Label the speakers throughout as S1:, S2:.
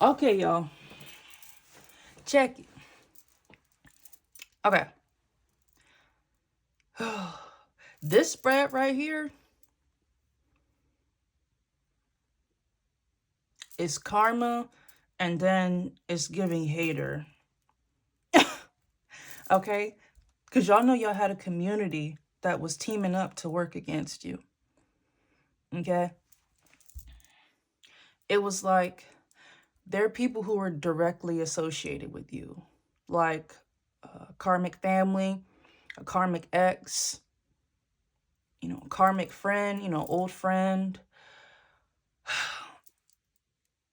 S1: Okay, y'all. Check it. Okay. This spread right here is karma, and then it's giving hater. Okay? Because y'all know y'all had a community that was teaming up to work against you. Okay? It was like there are people who were directly associated with you, like a karmic family, a karmic ex, a karmic friend, old friend.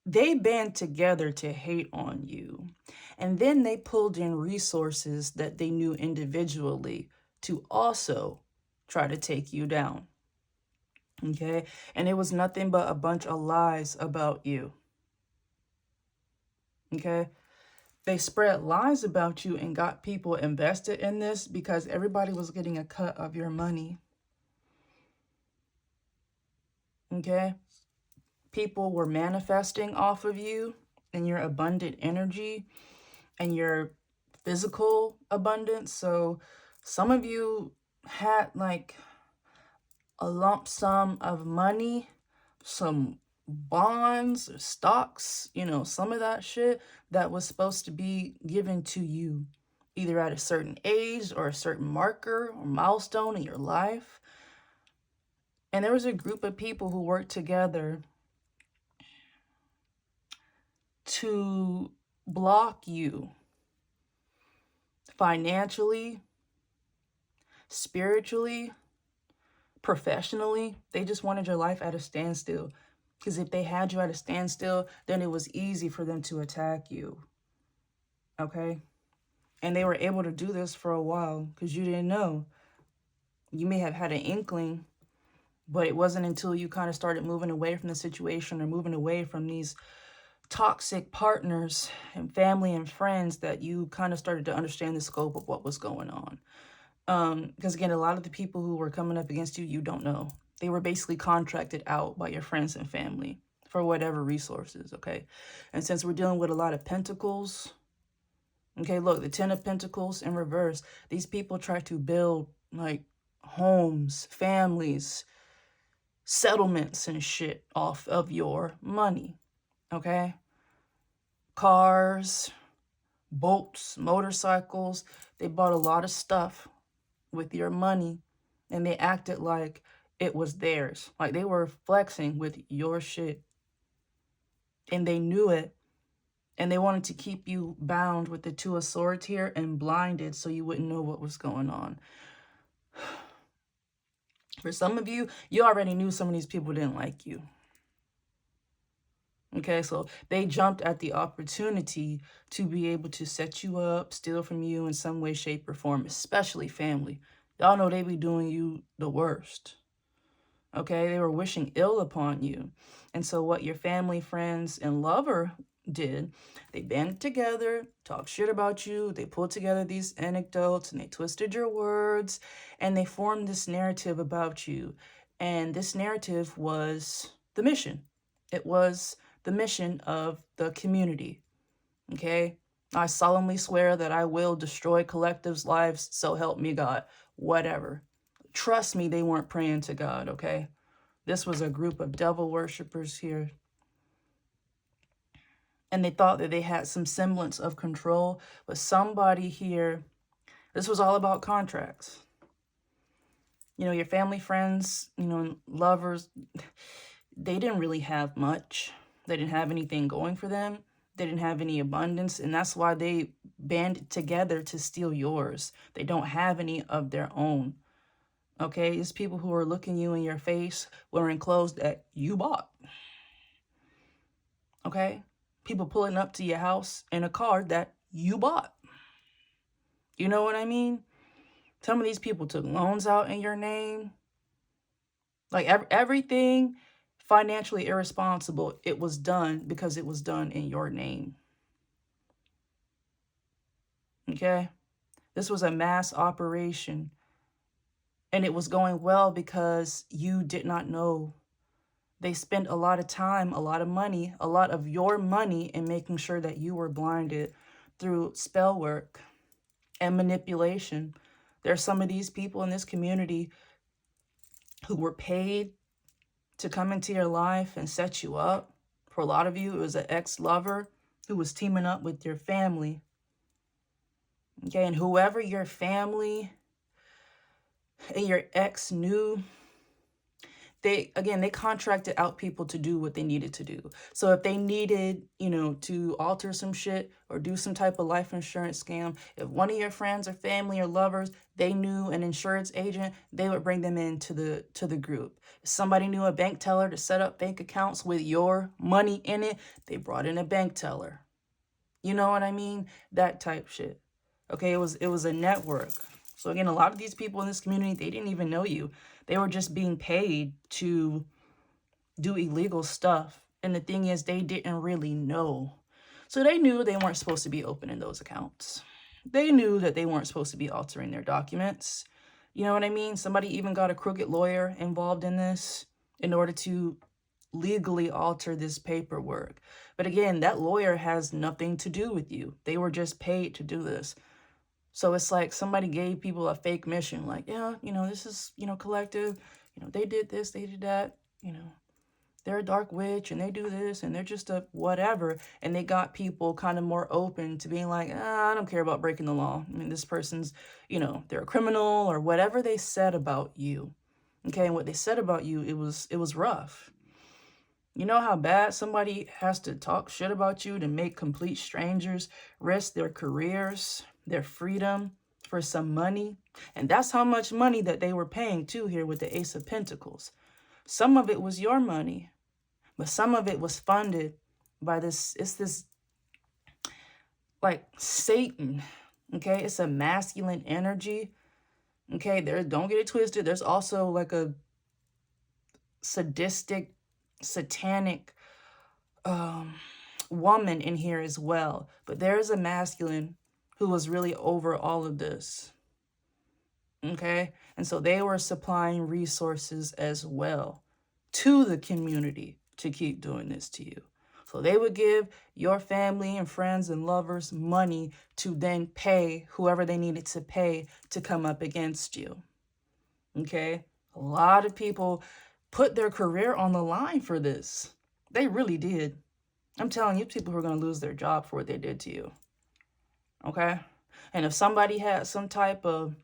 S1: They band together to hate on you. And then they pulled in resources that they knew individually to also try to take you down. Okay? And it was nothing but a bunch of lies about you. Okay? They spread lies about you and got people invested in this because everybody was getting a cut of your money. Okay? People were manifesting off of you and your abundant energy and your physical abundance. So some of you had like a lump sum of money, some bonds, or stocks, some of that shit that was supposed to be given to you either at a certain age or a certain marker or milestone in your life. And there was a group of people who worked together to block you financially, spiritually, professionally. They just wanted your life at a standstill. Because if they had you at a standstill, then it was easy for them to attack you. Okay? And they were able to do this for a while because you didn't know. You may have had an inkling, but it wasn't until you kind of started moving away from the situation or moving away from these toxic partners and family and friends that you kind of started to understand the scope of what was going on. Because again, a lot of the people who were coming up against you, you don't know. They were basically contracted out by your friends and family for whatever resources, okay? And since we're dealing with a lot of pentacles, okay, look, the 10 of Pentacles in reverse, these people try to build like homes, families, settlements and shit off of your money, okay? Cars, boats, motorcycles, they bought a lot of stuff with your money and they acted like it was theirs. Like they were flexing with your shit. And they knew it. And they wanted to keep you bound with the Two of Swords here and blinded so you wouldn't know what was going on. For some of you, you already knew some of these people didn't like you. Okay, so they jumped at the opportunity to be able to set you up, steal from you in some way, shape, or form, especially family. Y'all know they be doing you the worst. Okay, they were wishing ill upon you. And so what your family, friends, and lover did, they banded together, talked shit about you, they pulled together these anecdotes and they twisted your words and they formed this narrative about you. And this narrative was the mission. It was the mission of the community. Okay? I solemnly swear that I will destroy collectives' lives, so help me God. Whatever. Trust me, they weren't praying to God, okay? This was a group of devil worshippers here. And they thought that they had some semblance of control, but somebody here, this was all about contracts. Your family, friends, lovers, they didn't really have much. They didn't have anything going for them. They didn't have any abundance, and that's why they banded together to steal yours. They don't have any of their own. Okay, it's people who are looking you in your face wearing clothes that you bought. Okay, people pulling up to your house in a car that you bought. You know what I mean? Some of these people took loans out in your name. Like everything financially irresponsible, it was done because it was done in your name. Okay? This was a mass operation. And it was going well because you did not know They spent a lot of time, a lot of money, a lot of your money in making sure that you were blinded through spell work and manipulation. There's some of these people in this community who were paid to come into your life and set you up. For a lot of you, it was an ex-lover who was teaming up with your family. Okay, and whoever your family and your ex knew, they contracted out people to do what they needed to do. So if they needed, to alter some shit or do some type of life insurance scam, if one of your friends or family or lovers, they knew an insurance agent, they would bring them into the group. If somebody knew a bank teller to set up bank accounts with your money in it, they brought in a bank teller. You know what I mean? That type shit. Okay, it was a network. So again, a lot of these people in this community, they didn't even know you. They were just being paid to do illegal stuff. And the thing is, they didn't really know. So they knew they weren't supposed to be opening those accounts. They knew that they weren't supposed to be altering their documents. You know what I mean? Somebody even got a crooked lawyer involved in this in order to legally alter this paperwork. But again, that lawyer has nothing to do with you. They were just paid to do this. So it's like somebody gave people a fake mission, like, yeah, this is, collective, they did this, they did that, they're a dark witch and they do this and they're just a whatever. And they got people kind of more open to being like, I don't care about breaking the law. I mean, this person's, they're a criminal or whatever they said about you. Okay, and what they said about you, it was rough. You know how bad somebody has to talk shit about you to make complete strangers risk their careers, their freedom for some money? And that's how much money that they were paying too here with the Ace of Pentacles. Some of it was your money, but some of it was funded by this like Satan, okay? It's a masculine energy, okay? Don't get it twisted. There's also like a sadistic, satanic woman in here as well. But there's a masculine who was really over all of this. Okay? And so they were supplying resources as well to the community to keep doing this to you. So they would give your family and friends and lovers money to then pay whoever they needed to pay to come up against you. Okay? A lot of people put their career on the line for this. They really did. I'm telling you, people who are going to lose their job for what they did to you. Okay? And if somebody had some type of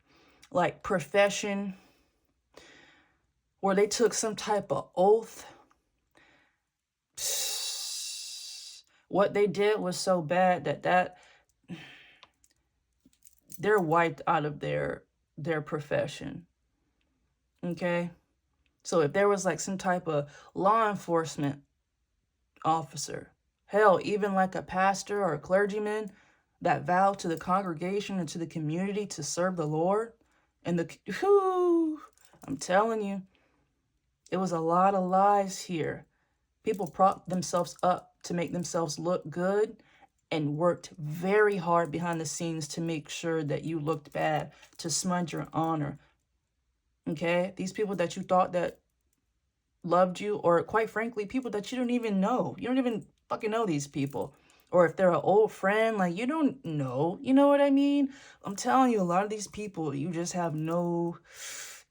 S1: like profession where they took some type of oath, what they did was so bad that they're wiped out of their profession. Okay? So if there was like some type of law enforcement officer, hell, even like a pastor or a clergyman that vowed to the congregation and to the community to serve the Lord, and I'm telling you, it was a lot of lies here. People propped themselves up to make themselves look good and worked very hard behind the scenes to make sure that you looked bad, to smudge your honor. Okay? These people that you thought that loved you, or quite frankly, people that you don't even know. You don't even fucking know these people. Or if they're an old friend, like you don't know. You know what I mean? I'm telling you, a lot of these people you just have no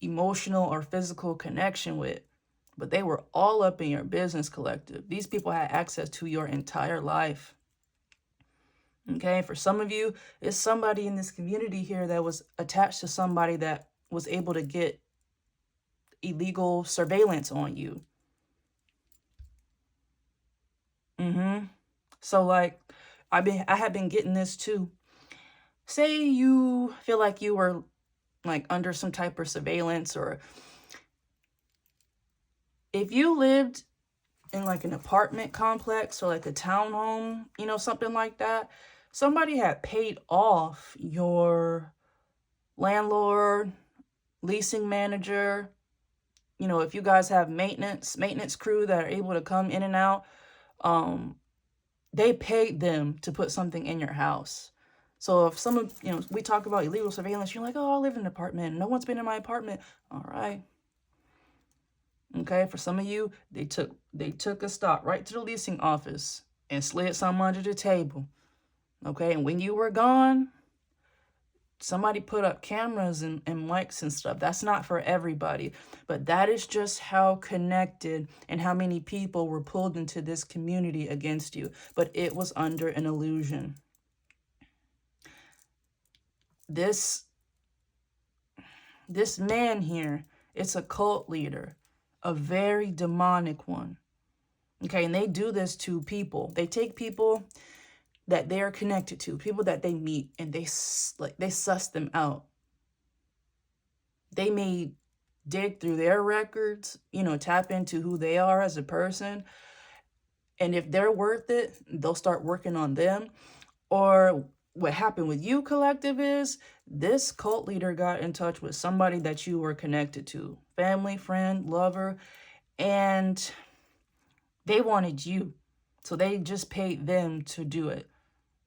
S1: emotional or physical connection with. But they were all up in your business collective. These people had access to your entire life. Okay? For some of you, it's somebody in this community here that was attached to somebody that was able to get illegal surveillance on you. So like, I have been getting this too. Say you feel like you were like under some type of surveillance, or if you lived in like an apartment complex or like a townhome, something like that, somebody had paid off your landlord, leasing manager. If you guys have maintenance crew that are able to come in and out, they paid them to put something in your house. So if someone, we talk about illegal surveillance, you're like, oh, I live in an apartment. No one's been in my apartment. All right. Okay, for some of you, they took a stop right to the leasing office and slid something under the table. Okay, and when you were gone, somebody put up cameras and mics and stuff. That's not for everybody, but that is just how connected and how many people were pulled into this community against you. But it was under an illusion. This man here, it's a cult leader, a very demonic one. Okay, and they do this to people. They take people that they are connected to, people that they meet, and they suss them out. They may dig through their records, tap into who they are as a person. And if they're worth it, they'll start working on them. Or what happened with you, collective, is this cult leader got in touch with somebody that you were connected to, family, friend, lover, and they wanted you. So they just paid them to do it.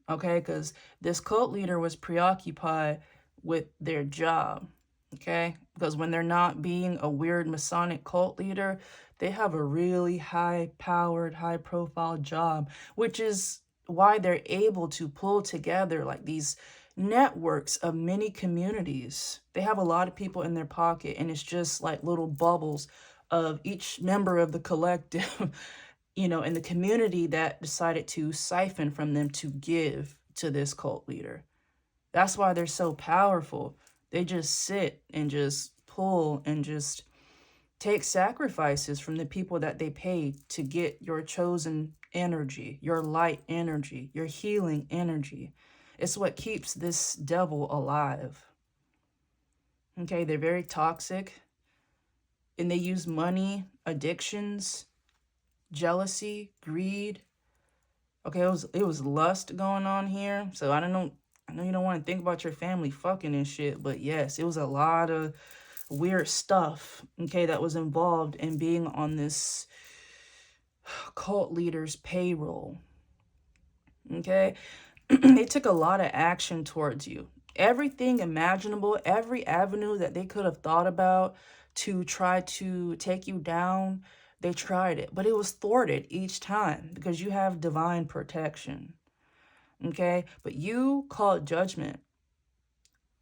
S1: Okay, because this cult leader was preoccupied with their job. Okay, because when they're not being a weird Masonic cult leader, they have a really high-powered, high-profile job, which is why they're able to pull together like these networks of many communities. They have a lot of people in their pocket, and it's just like little bubbles of each member of the collective in the community that decided to siphon from them to give to this cult leader. That's why they're so powerful. They just sit and just pull and just take sacrifices from the people that they pay to get your chosen energy, your light energy, your healing energy. It's what keeps this devil alive. Okay, they're very toxic, and they use money, addictions, jealousy, greed. Okay, it was lust going on here. So I know you don't want to think about your family fucking and shit, but yes, it was a lot of weird stuff, okay, that was involved in being on this cult leader's payroll. Okay? They took a lot of action towards you. Everything imaginable, every avenue that they could have thought about to try to take you down, they tried it, but it was thwarted each time because you have divine protection. Okay? But you called judgment.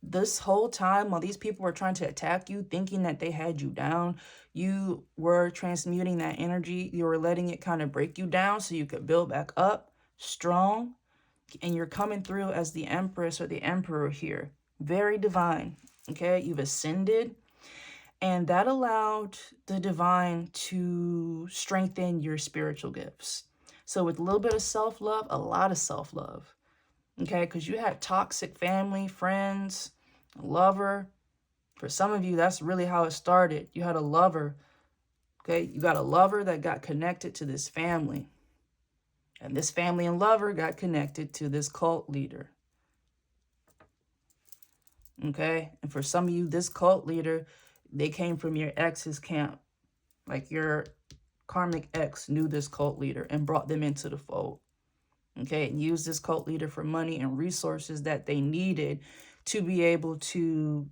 S1: This whole time while these people were trying to attack you, thinking that they had you down, you were transmuting that energy. You were letting it kind of break you down so you could build back up strong. And you're coming through as the Empress or the Emperor here. Very divine. Okay? You've ascended. And that allowed the divine to strengthen your spiritual gifts. So with a little bit of self-love, a lot of self-love. Okay? Because you had toxic family, friends, lover. For some of you, that's really how it started. You had a lover. Okay? You got a lover that got connected to this family. And this family and lover got connected to this cult leader. Okay? And for some of you, this cult leader, they came from your ex's camp. Like your karmic ex knew this cult leader and brought them into the fold. Okay? And used this cult leader for money and resources that they needed to be able to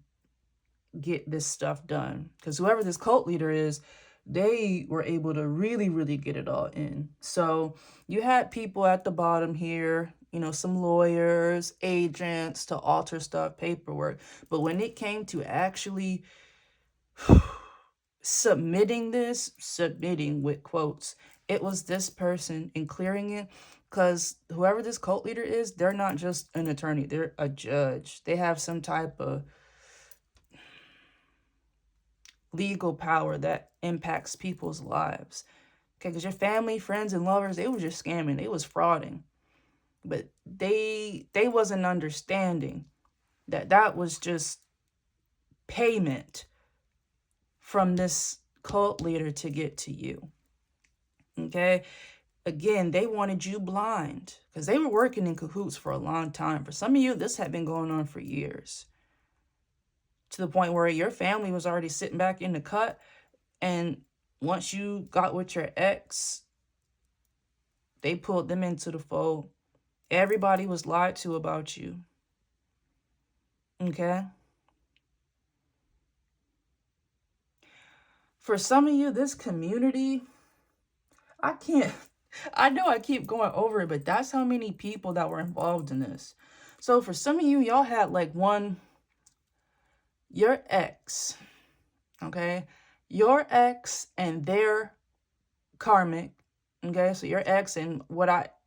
S1: get this stuff done. Because whoever this cult leader is, they were able to really, really get it all in. So you had people at the bottom here, some lawyers, agents to alter stuff, paperwork. But when it came to actually submitting with quotes, it was this person and clearing it. Because whoever this cult leader is, they're not just an attorney. They're a judge. They have some type of legal power that impacts people's lives. Okay, because your family, friends, and lovers, they were just scamming. They was frauding. But they wasn't understanding that was just payment from this cult leader to get to you. Okay? Again, they wanted you blind because they were working in cahoots for a long time. For some of you, this had been going on for years. To the point where your family was already sitting back in the cut. And once you got with your ex, they pulled them into the fold. Everybody was lied to about you. Okay? For some of you, this community, I can't, I know I keep going over it, but that's how many people that were involved in this. So for some of you, y'all had like your ex, okay? Your ex and their karmic, okay? So your ex and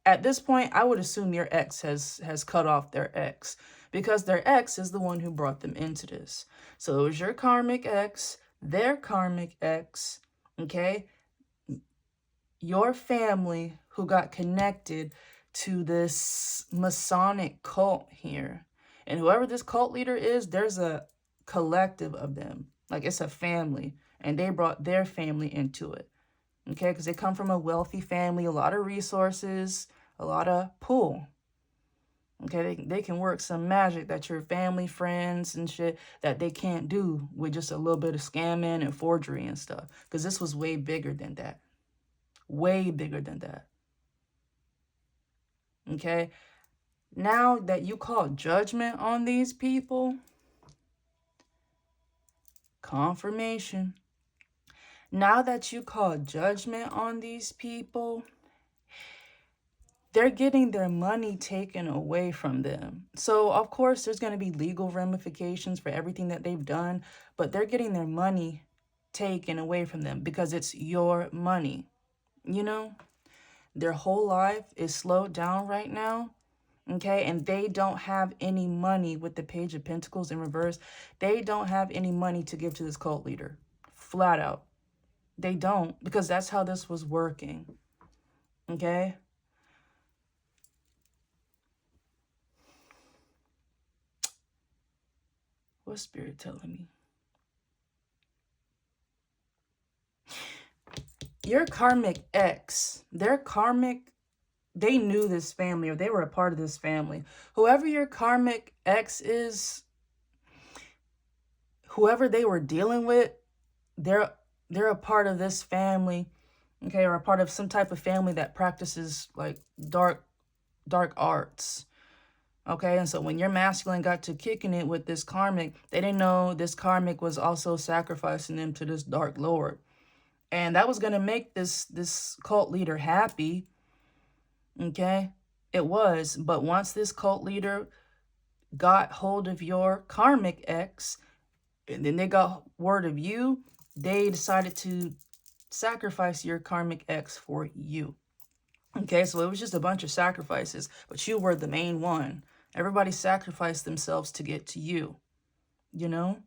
S1: at this point, I would assume your ex has cut off their ex because their ex is the one who brought them into this. So it was your karmic ex, their karmic ex, okay? Your family who got connected to this Masonic cult here. And whoever this cult leader is, there's a collective of them. Like it's a family. And they brought their family into it. Okay, because they come from a wealthy family, a lot of resources, a lot of pull. Okay, they can work some magic that your family, friends, and shit that they can't do with just a little bit of scamming and forgery and stuff. Because this was way bigger than that. Way bigger than that. Okay, now that you call judgment on these people, confirmation. Now that you call judgment on these people, they're getting their money taken away from them. So, of course, there's going to be legal ramifications for everything that they've done, but they're getting their money taken away from them because it's your money. You know, their whole life is slowed down right now, okay? And they don't have any money with the Page of Pentacles in reverse. They don't have any money to give to this cult leader, flat out. They don't, because that's how this was working, okay? What's Spirit telling me? Your karmic ex, their karmic, they knew this family or they were a part of this family. Whoever your karmic ex is, whoever they were dealing with, they're a part of this family, okay, or a part of some type of family that practices like dark arts. Okay, and so when your masculine got to kicking it with this karmic, they didn't know this karmic was also sacrificing them to this dark lord. And that was going to make this cult leader happy. Okay, it was. But once this cult leader got hold of your karmic ex, and then they got word of you, they decided to sacrifice your karmic ex for you. Okay, so it was just a bunch of sacrifices, but you were the main one. Everybody sacrificed themselves to get to you, you know?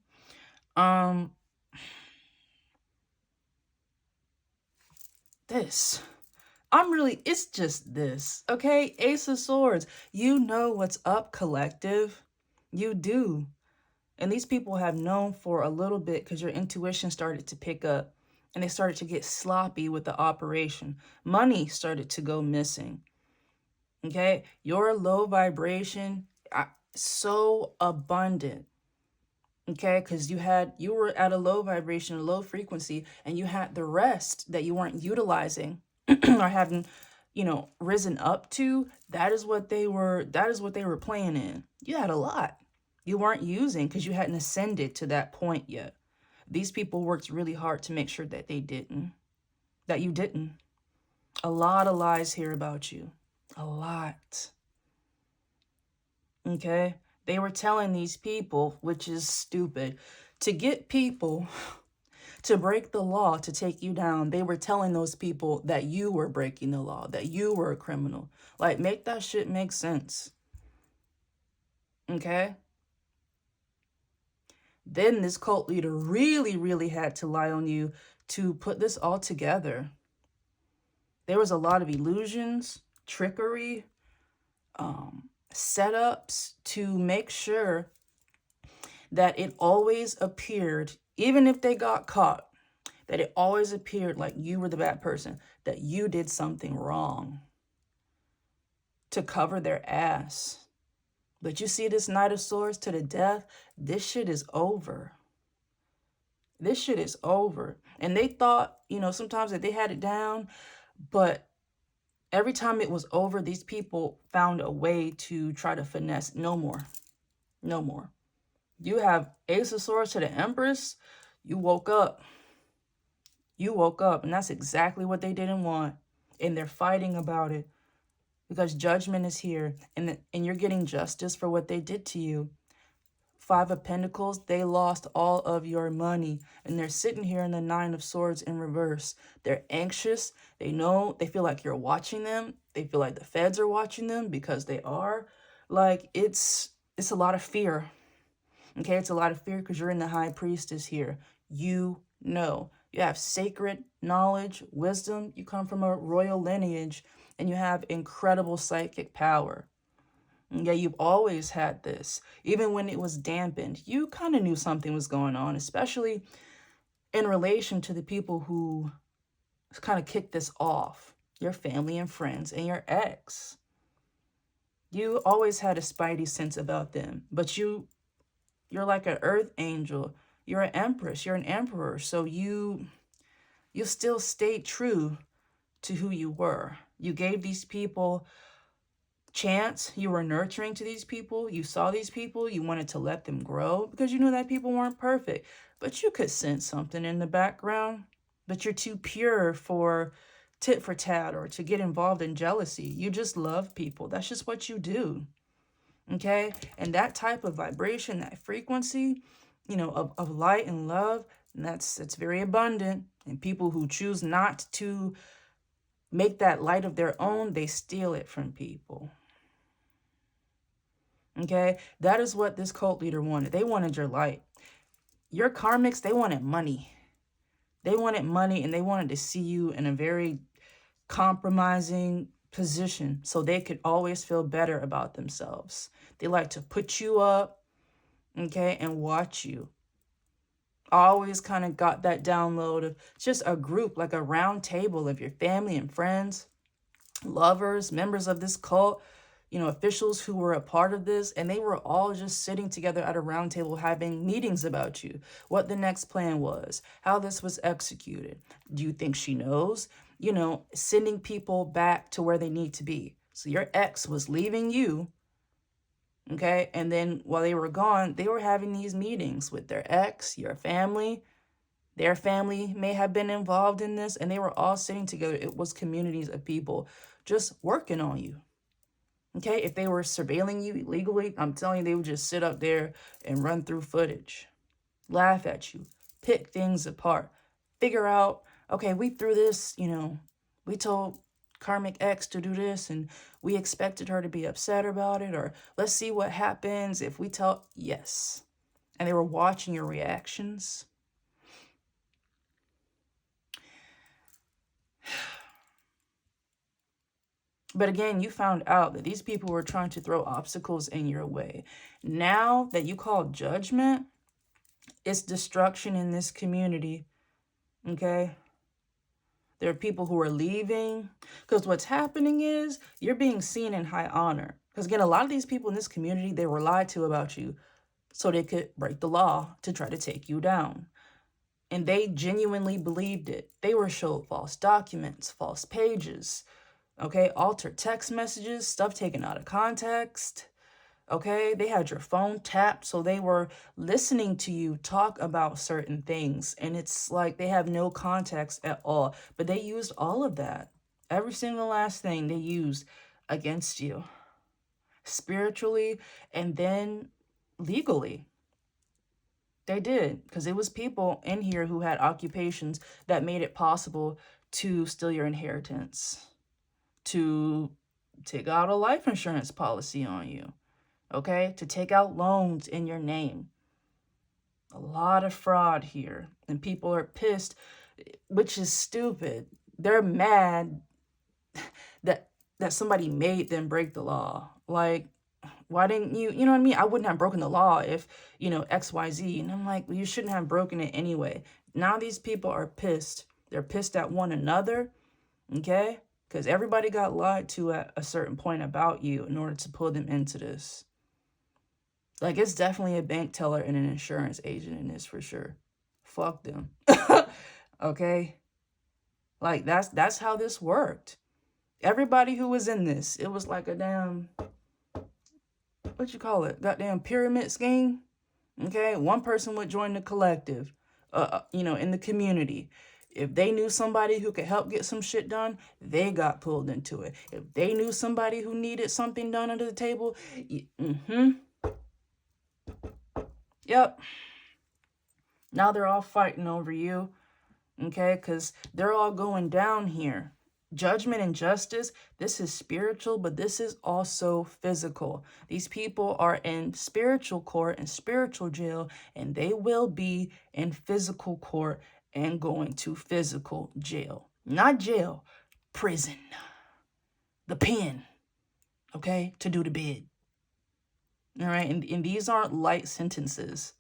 S1: It's just this, okay? Ace of Swords. You know what's up, collective. You do. And these people have known for a little bit because your intuition started to pick up and they started to get sloppy with the operation. Money started to go missing. Okay? Your low vibration, so abundant. Okay? Because you were at a low vibration, a low frequency, and you had the rest that you weren't utilizing or having, risen up to. That is what they were playing in. You had a lot you weren't using because you hadn't ascended to that point yet. These people worked really hard to make sure that you didn't. A lot of lies here about you. A lot. Okay? They were telling these people, which is stupid, to get people to break the law to take you down. They were telling those people that you were breaking the law, that you were a criminal. Like, make that shit make sense. Okay? Then this cult leader really, really had to lie on you to put this all together. There was a lot of illusions, trickery, setups to make sure that it always appeared, even if they got caught, that it always appeared like you were the bad person, that you did something wrong to cover their ass. But you see this Knight of Swords to the death, this shit is over. This shit is over. And they thought, sometimes that they had it down, but every time it was over, these people found a way to try to finesse. No more. No more. You have Ace of Swords to the Empress. You woke up. You woke up, and that's exactly what they didn't want. And they're fighting about it because judgment is here, and you're getting justice for what they did to you. Five of Pentacles, they lost all of your money, and they're sitting here in the Nine of Swords in reverse. They're anxious. They know, they feel like you're watching them. They feel like the feds are watching them, because they are. Like, it's a lot of fear. Okay, it's a lot of fear because you're in the High Priestess here. You know. You have sacred knowledge, wisdom. You come from a royal lineage, and you have incredible psychic power. Yeah, you've always had this. Even when it was dampened, you kind of knew something was going on, especially in relation to the people who kind of kicked this off, your family and friends and your ex. You always had a spidey sense about them, but you're like an earth angel. You're an empress. You're an emperor. So you still stayed true to who you were. You gave these people chance. You were nurturing to these people. You saw these people. You wanted to let them grow because you knew that people weren't perfect. But you could sense something in the background. But you're too pure for tit for tat or to get involved in jealousy. You just love people. That's just what you do. Okay? And that type of vibration, that frequency, you know, of light and love, and that's very abundant. And people who choose not to make that light of their own, they steal it from people. Okay, that is what this cult leader wanted. They wanted your light. Your karmics, they wanted money. They wanted money, and they wanted to see you in a very compromising position so they could always feel better about themselves. They like to put you up, okay, and watch you. Always kind of got that download of just a group, like a round table of your family and friends, lovers, members of this cult, you know, officials who were a part of this, and they were all just sitting together at a round table having meetings about you, what the next plan was, how this was executed. Do you think she knows? You know, sending people back to where they need to be. So your ex was leaving you, okay? And then while they were gone, they were having these meetings with their ex, your family. Their family may have been involved in this, and they were all sitting together. It was communities of people just working on you. Okay, if they were surveilling you illegally, I'm telling you, they would just sit up there and run through footage, laugh at you, pick things apart, figure out, okay, we threw this, you know, we told Karmic X to do this and we expected her to be upset about it, or let's see what happens if we tell, yes. And they were watching your reactions. But again, you found out that these people were trying to throw obstacles in your way. Now that you call judgment, it's destruction in this community, okay? There are people who are leaving because what's happening is you're being seen in high honor. Because again, a lot of these people in this community, they were lied to about you so they could break the law to try to take you down. And they genuinely believed it. They were showed false documents, false pages, okay, altered text messages, stuff taken out of context, okay? They had your phone tapped, so they were listening to you talk about certain things, and it's like they have no context at all, but they used all of that. Every single last thing they used against you, spiritually and then legally. They did, because it was people in here who had occupations that made it possible to steal your inheritance, to take out a life insurance policy on you, okay? To take out loans in your name. A lot of fraud here, and people are pissed, which is stupid. They're mad that somebody made them break the law. Like, why didn't you, you know what I mean? I wouldn't have broken the law if, you know, XYZ. And I'm like, well, you shouldn't have broken it anyway. Now these people are pissed. They're pissed at one another, okay? Because everybody got lied to at a certain point about you in order to pull them into this. Like, it's definitely a bank teller and an insurance agent in this for sure. Fuck them. Okay? Like, that's how this worked. Everybody who was in this, it was like a damn, what you call it? Goddamn pyramid scheme. Okay? One person would join the collective, you know, in the community. If they knew somebody who could help get some shit done, they got pulled into it. If they knew somebody who needed something done under the table, yep. Now they're all fighting over you, okay? Because they're all going down here. Judgment and justice, this is spiritual, but this is also physical. These people are in spiritual court and spiritual jail, and they will be in physical court and going to physical jail. Not jail, prison. The pen, okay, to do the bid. All right, and these aren't light sentences,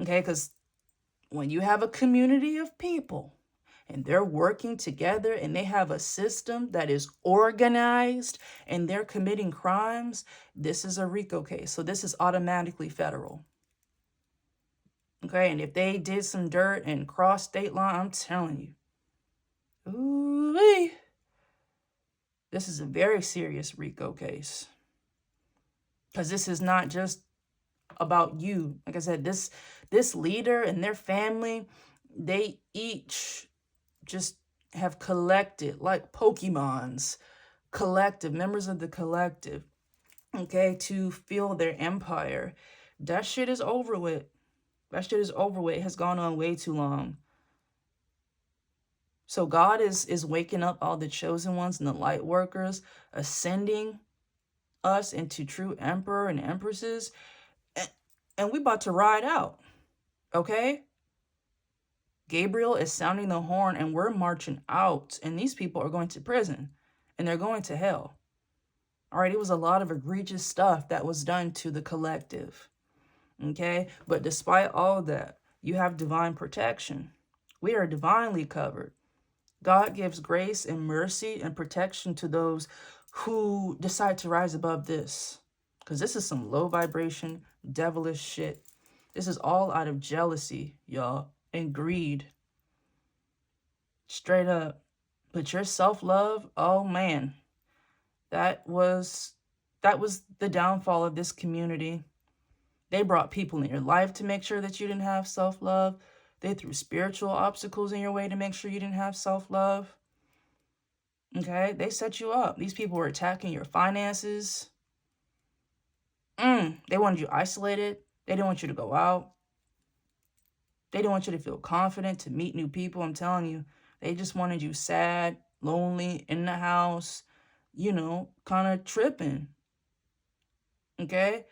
S1: okay, because when you have a community of people and they're working together and they have a system that is organized and they're committing crimes, this is a RICO case. So this is automatically federal. Okay, and if they did some dirt and crossed state line, I'm telling you, ooh-wee, this is a very serious RICO case. Because this is not just about you. Like I said, this leader and their family, they each just have collected, like Pokemons, collective, members of the collective, okay, to fuel their empire. That shit is over with. That shit is over with. It has gone on way too long. So God is waking up all the chosen ones and the light workers, ascending us into true emperor and empresses, and we about to ride out, okay? Gabriel is sounding the horn and we're marching out, and these people are going to prison and they're going to hell. All right, it was a lot of egregious stuff that was done to the collective, okay? But despite all of that, you have divine protection. We are divinely covered. God gives grace and mercy and protection to those who decide to rise above this, because this is some low vibration, devilish shit. This is all out of jealousy, y'all, and greed. Straight up. But your self-love, oh man, that was the downfall of this community. They brought people in your life to make sure that you didn't have self-love. They threw spiritual obstacles in your way to make sure you didn't have self-love. Okay, they set you up. These people were attacking your finances. They wanted you isolated. They didn't want you to go out. They didn't want you to feel confident to meet new people. I'm telling you, they just wanted you sad, lonely, in the house, you know, kind of tripping. Okay?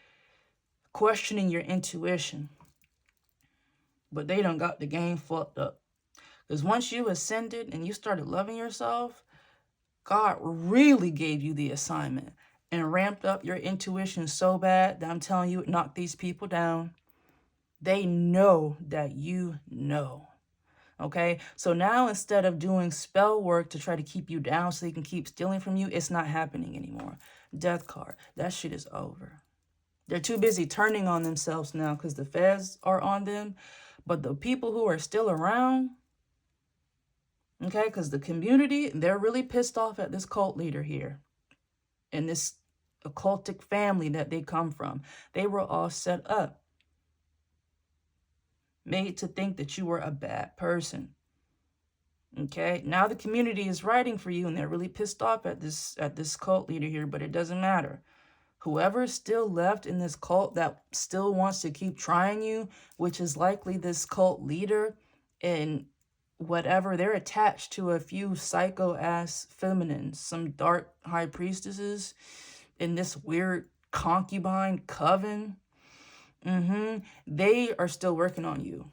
S1: Questioning your intuition. But they done got the game fucked up. Because once you ascended and you started loving yourself, God really gave you the assignment and ramped up your intuition so bad that I'm telling you, it knocked these people down. They know that you know. Okay? So now instead of doing spell work to try to keep you down so they can keep stealing from you, it's not happening anymore. Death card. That shit is over. They're too busy turning on themselves now because the feds are on them. But the people who are still around, okay, because the community, they're really pissed off at this cult leader here and this occultic family that they come from. They were all set up, made to think that you were a bad person. Okay, now the community is writing for you and they're really pissed off at this cult leader here, but it doesn't matter. Whoever is still left in this cult that still wants to keep trying you, which is likely this cult leader and whatever, they're attached to a few psycho-ass feminines, some dark high priestesses in this weird concubine coven. They are still working on you.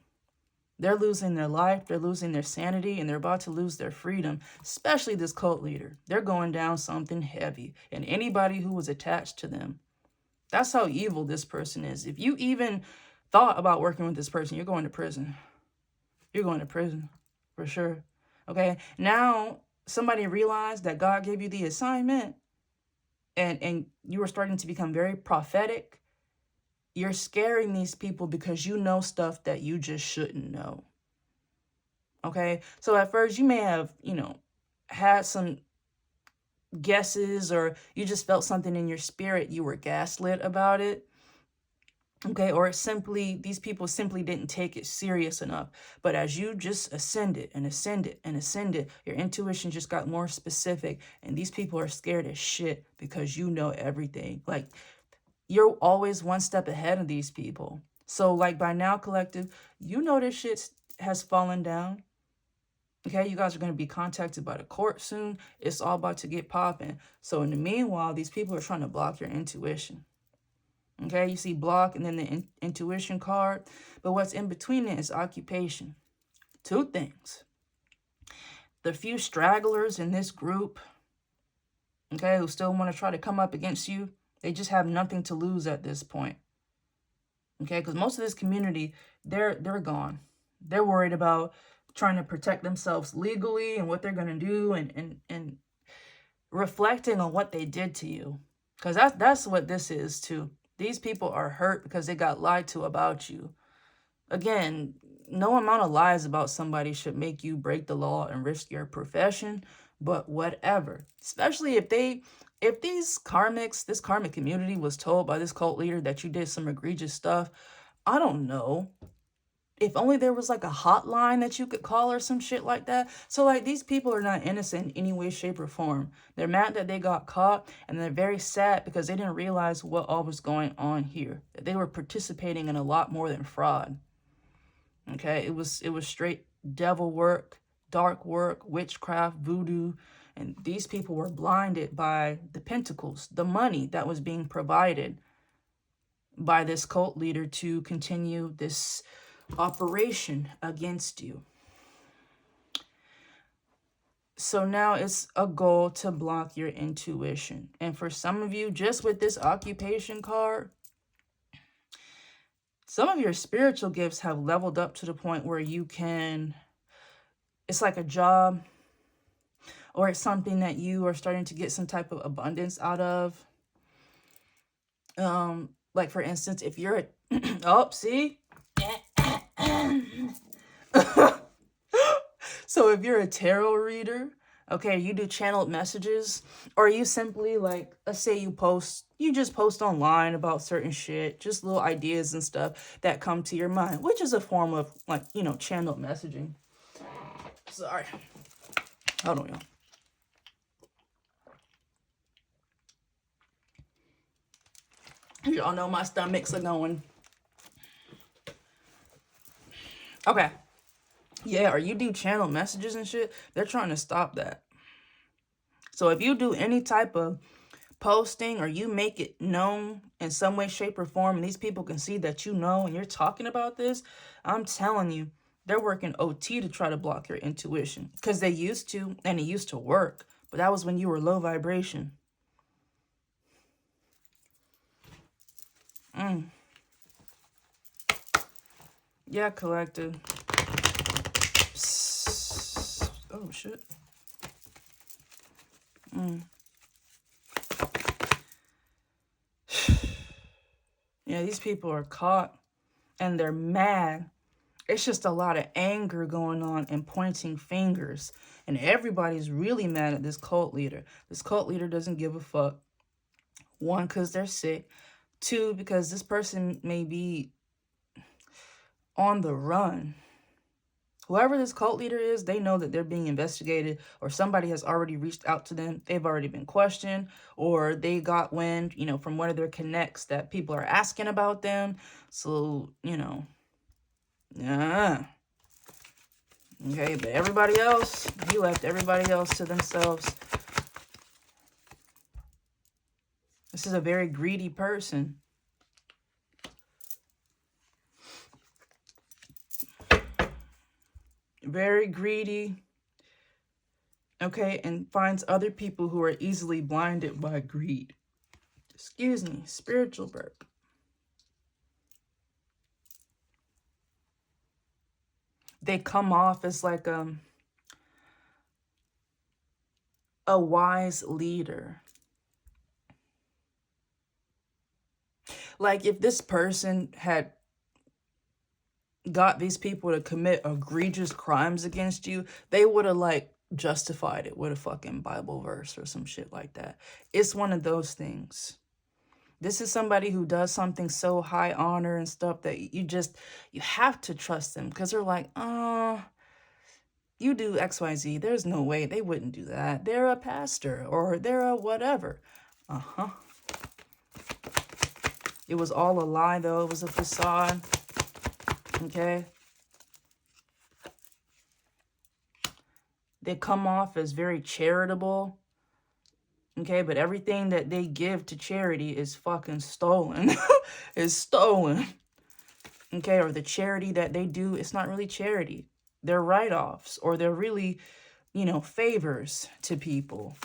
S1: They're losing their life, they're losing their sanity, and they're about to lose their freedom, especially this cult leader. They're going down something heavy, and anybody who was attached to them. That's how evil this person is. If you even thought about working with this person, you're going to prison. You're going to prison, for sure. Okay? Now, somebody realized that God gave you the assignment, and you were starting to become very prophetic. You're scaring these people because you know stuff that you just shouldn't know. Okay? So at first you may have, had some guesses or you just felt something in your spirit. You were gaslit about it. Okay, or these people simply didn't take it serious enough. But as you just ascended and ascended and ascended, your intuition just got more specific. And these people are scared as shit because you know everything. Like, you're always one step ahead of these people. So, like, by now, collective, you know this shit has fallen down. Okay, you guys are going to be contacted by the court soon. It's all about to get popping. So, in the meanwhile, these people are trying to block your intuition. Okay, you see block and then the intuition card. But what's in between it is occupation. Two things. The few stragglers in this group, okay, who still want to try to come up against you, they just have nothing to lose at this point. Okay, because most of this community, they're gone. They're worried about trying to protect themselves legally and what they're going to do and reflecting on what they did to you. Because that's what this is too. These people are hurt because they got lied to about you. Again, no amount of lies about somebody should make you break the law and risk your profession, but whatever. Especially if these karmics, this karmic community was told by this cult leader that you did some egregious stuff, I don't know. If only there was like a hotline that you could call or some shit like that. So like these people are not innocent in any way, shape, or form. They're mad that they got caught, and they're very sad because they didn't realize what all was going on here. That they were participating in a lot more than fraud. Okay, it was straight devil work, dark work, witchcraft, voodoo, and these people were blinded by the pentacles, the money that was being provided by this cult leader to continue this operation against you. So now it's a goal to block your intuition. And for some of you, just with this occupation card, some of your spiritual gifts have leveled up to the point where you can, it's like a job, or it's something that you are starting to get some type of abundance out of. Like for instance, if you're a, oh, see? So if you're a tarot reader, okay, you do channeled messages, or you simply like, let's say you just post online about certain shit, just little ideas and stuff that come to your mind, which is a form of like, you know, channeled messaging. Sorry. Hold on, y'all. Y'all know my stomachs are going. Okay. Yeah, or you do channel messages and shit, they're trying to stop that. So if you do any type of posting or you make it known in some way, shape, or form, and these people can see that you know and you're talking about this, I'm telling you, they're working OT to try to block your intuition. Because they used to, and it used to work. But that was when you were low vibration. Yeah, collective. Oh, shit. Yeah, these people are caught and they're mad. It's just a lot of anger going on and pointing fingers. And everybody's really mad at this cult leader. This cult leader doesn't give a fuck. One, because they're sick. Two, because this person may be on the run. Whoever this cult leader is, they know that they're being investigated, or somebody has already reached out to them. They've already been questioned, or they got wind, you know, from one of their connects that people are asking about them. So, you know, yeah. Okay, but everybody else, you left everybody else to themselves. This is a very greedy person. Very greedy. Okay, and finds other people who are easily blinded by greed. Excuse me, spiritual burp. They come off as like a wise leader. Like if this person had got these people to commit egregious crimes against you, they would have like justified it with a fucking Bible verse or some shit like that. It's one of those things. This is somebody who does something so high honor and stuff that you have to trust them, because they're like, you do XYZ. There's no way they wouldn't do that. They're a pastor or they're a whatever. Uh-huh. It was all a lie, though. It was a facade. Okay. They come off as very charitable. Okay, but everything that they give to charity is fucking stolen. Is stolen. Okay, or the charity that they do, it's not really charity. They're write-offs, or they're really, you know, favors to people.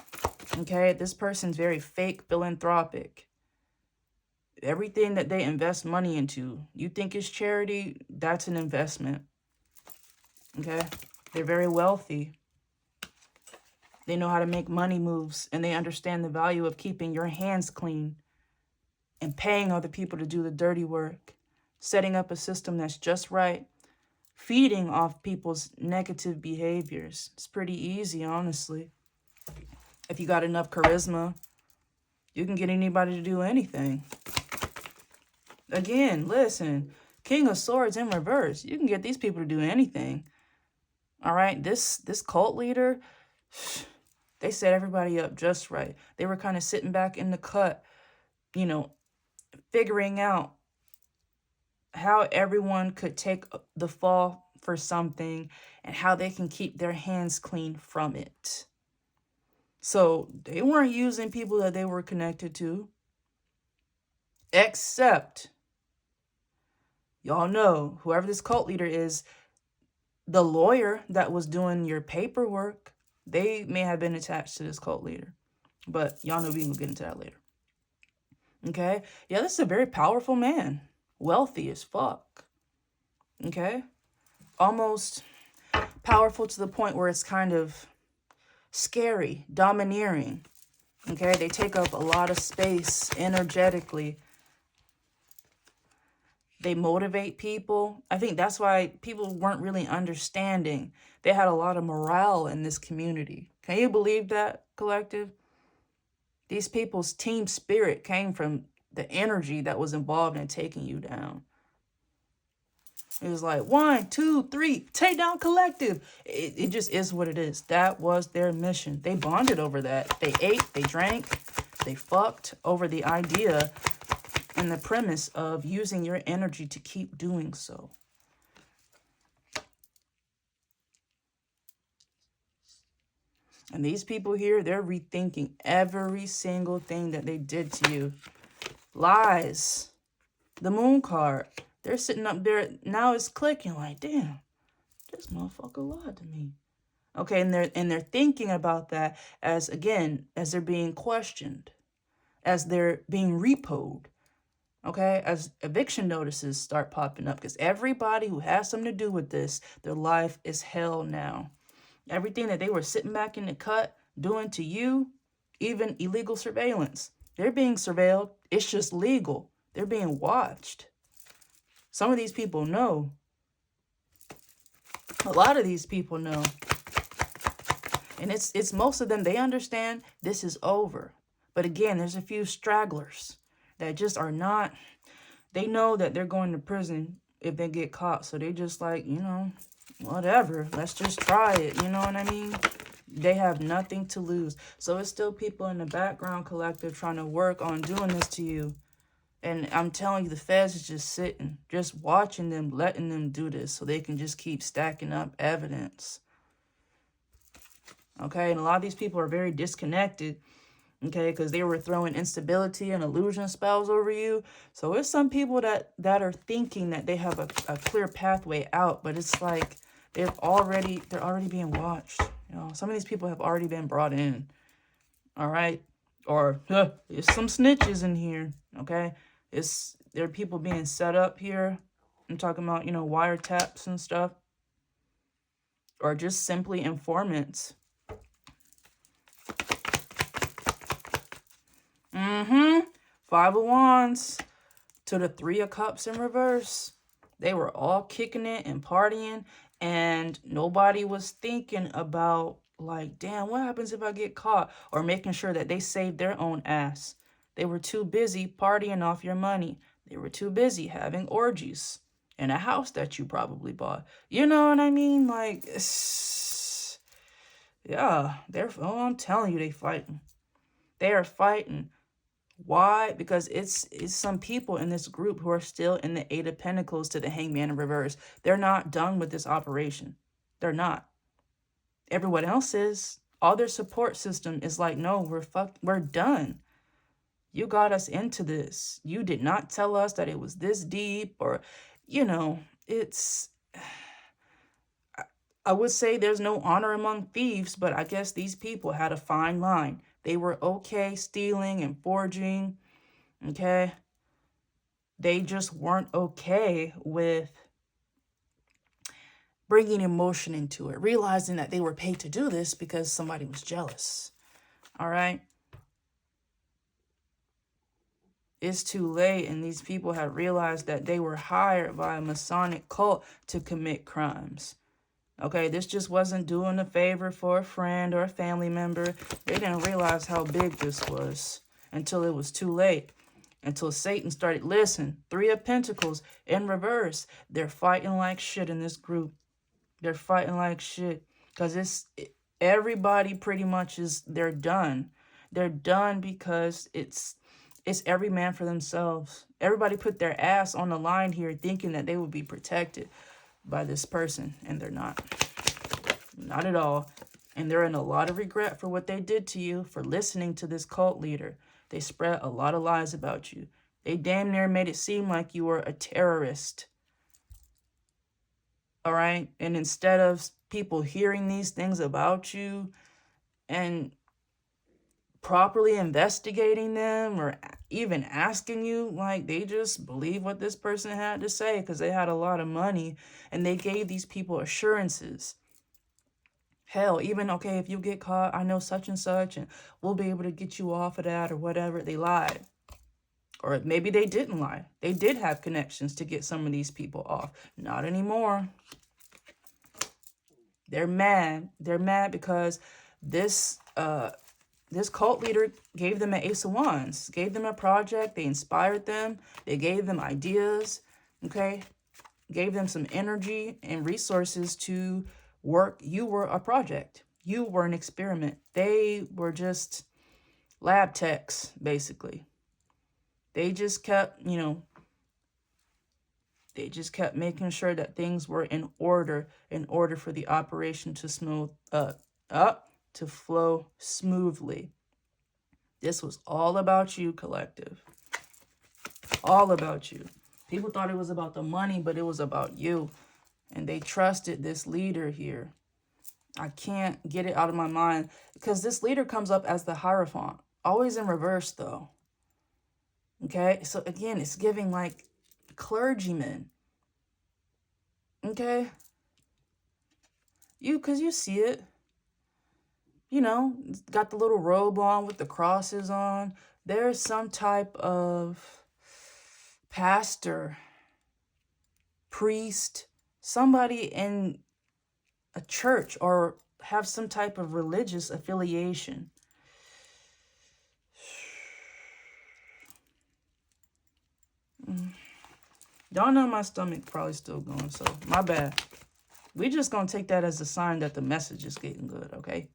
S1: Okay, this person's very fake philanthropic. Everything that they invest money into, you think is charity, that's an investment. Okay, they're very wealthy. They know how to make money moves, and they understand the value of keeping your hands clean and paying other people to do the dirty work, setting up a system that's just right, feeding off people's negative behaviors. It's pretty easy, honestly. If you got enough charisma, you can get anybody to do anything. Again, listen, King of Swords in reverse. You can get these people to do anything. All right, this cult leader, they set everybody up just right. They were kind of sitting back in the cut, you know, figuring out how everyone could take the fall for something and how they can keep their hands clean from it. So they weren't using people that they were connected to. Except, y'all know, whoever this cult leader is, the lawyer that was doing your paperwork, they may have been attached to this cult leader. But y'all know we can get into that later. Okay? Yeah, this is a very powerful man. Wealthy as fuck. Okay? Almost powerful to the point where it's kind of scary, domineering. Okay? They take up a lot of space energetically. They motivate people. I think that's why people weren't really understanding. They had a lot of morale in this community. Can you believe that, collective? These people's team spirit came from the energy that was involved in taking you down. It was like 1, 2, 3, take down collective. It just is what it is. That was their mission. They bonded over that. They ate, they drank, they fucked over the idea and the premise of using your energy to keep doing so. And these people here, they're rethinking every single thing that they did to you. Lies. The moon card. They're sitting up there. Now it's clicking like, damn, this motherfucker lied to me. Okay, and they're thinking about that as, again, as they're being questioned, as they're being repoed. Okay, as eviction notices start popping up, because everybody who has something to do with this, their life is hell now. Everything that they were sitting back in the cut doing to you, even illegal surveillance, they're being surveilled. It's just legal. They're being watched. Some of these people know. A lot of these people know. And it's most of them, they understand this is over. But again, there's a few stragglers that just are not, they know that they're going to prison if they get caught. So they just like, you know, whatever, let's just try it. You know what I mean? They have nothing to lose. So it's still people in the background collective trying to work on doing this to you. And I'm telling you, the feds is just sitting, just watching them, letting them do this so they can just keep stacking up evidence. Okay, and a lot of these people are very disconnected. Okay, because they were throwing instability and illusion spells over you. So it's some people that are thinking that they have a clear pathway out, but it's like they're already being watched. You know, some of these people have already been brought in. All right, or there's some snitches in here. Okay, there are people being set up here. I'm talking about, you know, wiretaps and stuff, or just simply informants. Five of Wands to the Three of Cups in reverse. They were all kicking it and partying, and nobody was thinking about, like, damn, what happens if I get caught? Or making sure that they save their own ass. They were too busy partying off your money. They were too busy having orgies in a house that you probably bought. You know what I mean? Like, yeah, I'm telling you, they fighting. They are fighting. Why? Because it's some people in this group who are still in the Eight of Pentacles to the Hangman in reverse. They're not done with this operation. They're not. Everyone else is. All their support system is like, no, we're done. You got us into this. You did not tell us that it was this deep, or, you know, it's, I would say there's no honor among thieves, but I guess these people had a fine line. They were okay stealing and forging, okay? They just weren't okay with bringing emotion into it, realizing that they were paid to do this because somebody was jealous, all right? It's too late, and these people have realized that they were hired by a Masonic cult to commit crimes. Okay, this just wasn't doing a favor for a friend or a family member. They didn't realize how big this was until it was too late. Until Satan started, listen, Three of Pentacles in reverse. They're fighting like shit in this group. They're fighting like shit. Because everybody pretty much they're done. They're done because it's every man for themselves. Everybody put their ass on the line here thinking that they would be protected by this person, and they're not. Not at all. And they're in a lot of regret for what they did to you, for listening to this cult leader. They spread a lot of lies about you. They damn near made it seem like you were a terrorist. All right? And instead of people hearing these things about you and properly investigating them or even asking you, like, they just believe what this person had to say because they had a lot of money, and they gave these people assurances. Hell, even, okay, if you get caught, I know such and such, and we'll be able to get you off of that or whatever. They lied. Or maybe they didn't lie. They did have connections to get some of these people off. Not anymore. They're mad. They're mad because this cult leader gave them an Ace of Wands, gave them a project. They inspired them. They gave them ideas, okay? Gave them some energy and resources to work. You were a project. You were an experiment. They were just lab techs, basically. They just kept, they just kept making sure that things were in order for the operation to to flow smoothly. This was all about you, collective. All about you. People thought it was about the money, but it was about you. And they trusted this leader here. I can't get it out of my mind because this leader comes up as the Hierophant. Always in reverse, though. Okay? So, again, it's giving like clergymen. Okay? Because you see it. Got the little robe on with the crosses on. There's some type of pastor, priest, somebody in a church or have some type of religious affiliation. Y'all know my stomach probably still going, so my bad. We just gonna take that as a sign that the message is getting good, okay?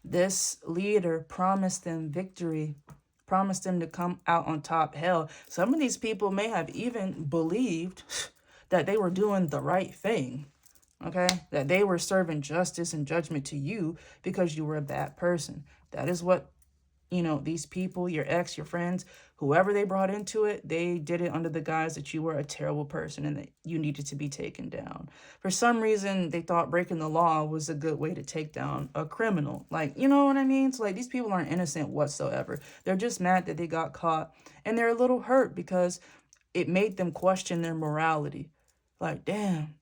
S1: This leader promised them victory, promised them to come out on top. Hell, some of these people may have even believed that they were doing the right thing, okay? That they were serving justice and judgment to you because you were a bad person. That is what, these people, your ex, your friends, whoever they brought into it, they did it under the guise that you were a terrible person and that you needed to be taken down. For some reason, they thought breaking the law was a good way to take down a criminal. Like, you know what I mean? So, like, these people aren't innocent whatsoever. They're just mad that they got caught. And they're a little hurt because it made them question their morality. Like, damn,